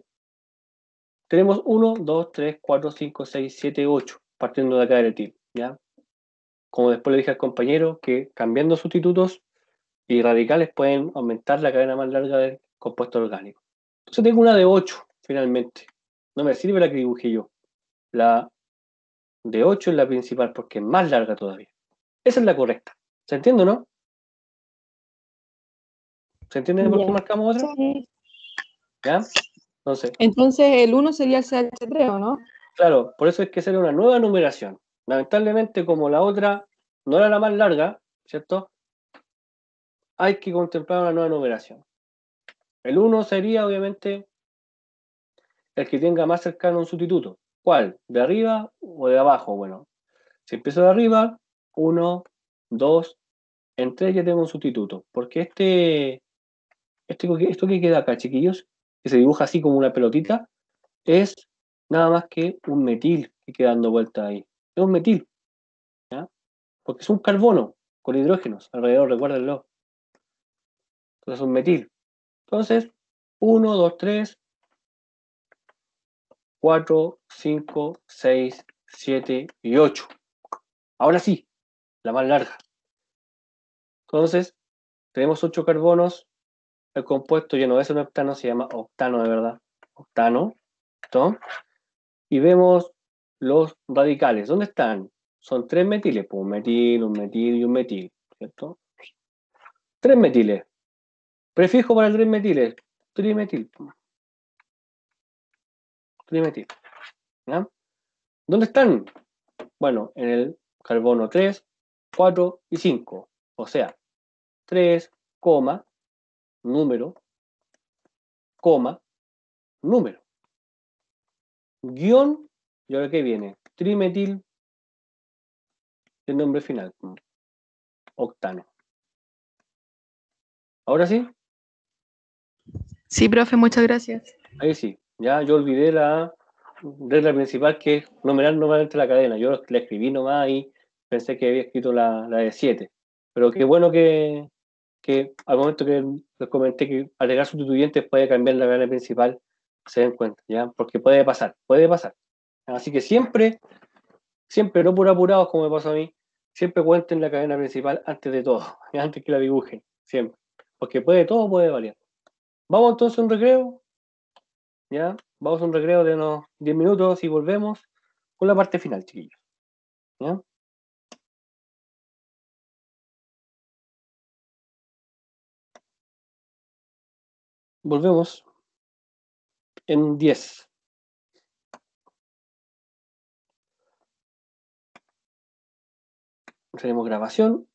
tenemos 1, 2, 3, 4, 5, 6, 7, 8, partiendo de acá del etil, ¿ya? Como después le dije al compañero, que cambiando sustitutos y radicales pueden aumentar la cadena más larga del compuesto orgánico. Entonces tengo una de 8, finalmente. No me sirve la que dibujé yo. La de 8 es la principal porque es más larga todavía. Esa es la correcta. ¿Se entiende, no? ¿Se entiende por qué Ya. marcamos otra? Sí. ¿Ya? Entonces, Entonces el 1 sería el CH3, ¿o no? claro, por eso hay que hacer una nueva numeración. Lamentablemente, como la otra no era la más larga, ¿cierto? Hay que contemplar una nueva numeración. El 1 sería, obviamente, el que tenga más cercano un sustituto. ¿Cuál? ¿De arriba o de abajo? Bueno, si empiezo de arriba, 1, 2, en 3 ya tengo un sustituto. Porque esto que queda acá, chiquillos, que se dibuja así como una pelotita, es nada más que un metil que queda dando vuelta ahí. Es un metil, ¿ya? Porque es un carbono con hidrógenos alrededor, recuérdenlo. Entonces es un metil. Entonces, 1, 2, 3, 4, 5, 6, 7 y 8. Ahora sí, la más larga. Entonces, tenemos 8 carbonos. El compuesto ya no es un octano, se llama octano de verdad. Octano. ¿Listo? Y vemos los radicales. ¿Dónde están? Son 3 metiles. Pues un metil y un metil. ¿Cierto? 3 metiles. Prefijo para el 3 metiles. Trimetil. Trimetil. ¿Ya? ¿Dónde están? Bueno, en el carbono 3, 4 y 5. O sea, 3, coma, número, coma, número. Guión, ¿y ahora qué viene? Trimetil, el nombre final. Octano. ¿Ahora sí? Sí, profe, muchas gracias. Ahí sí. Ya yo olvidé la regla principal que es numerar nuevamente la cadena. Yo la escribí nomás y pensé que había escrito la de 7. Pero qué bueno que al momento que les comenté que agregar sustituyentes puede cambiar la cadena principal, se den cuenta, ¿ya? Porque puede pasar, puede pasar. Así que siempre, no por apurados como me pasó a mí, siempre cuenten la cadena principal antes de todo, antes que la dibujen, siempre. Porque todo puede variar. Vamos entonces a un recreo, ¿ya? Vamos a un recreo de unos 10 minutos y volvemos con la parte final, chiquillos. ¿Ya? Volvemos en 10. Tenemos grabación.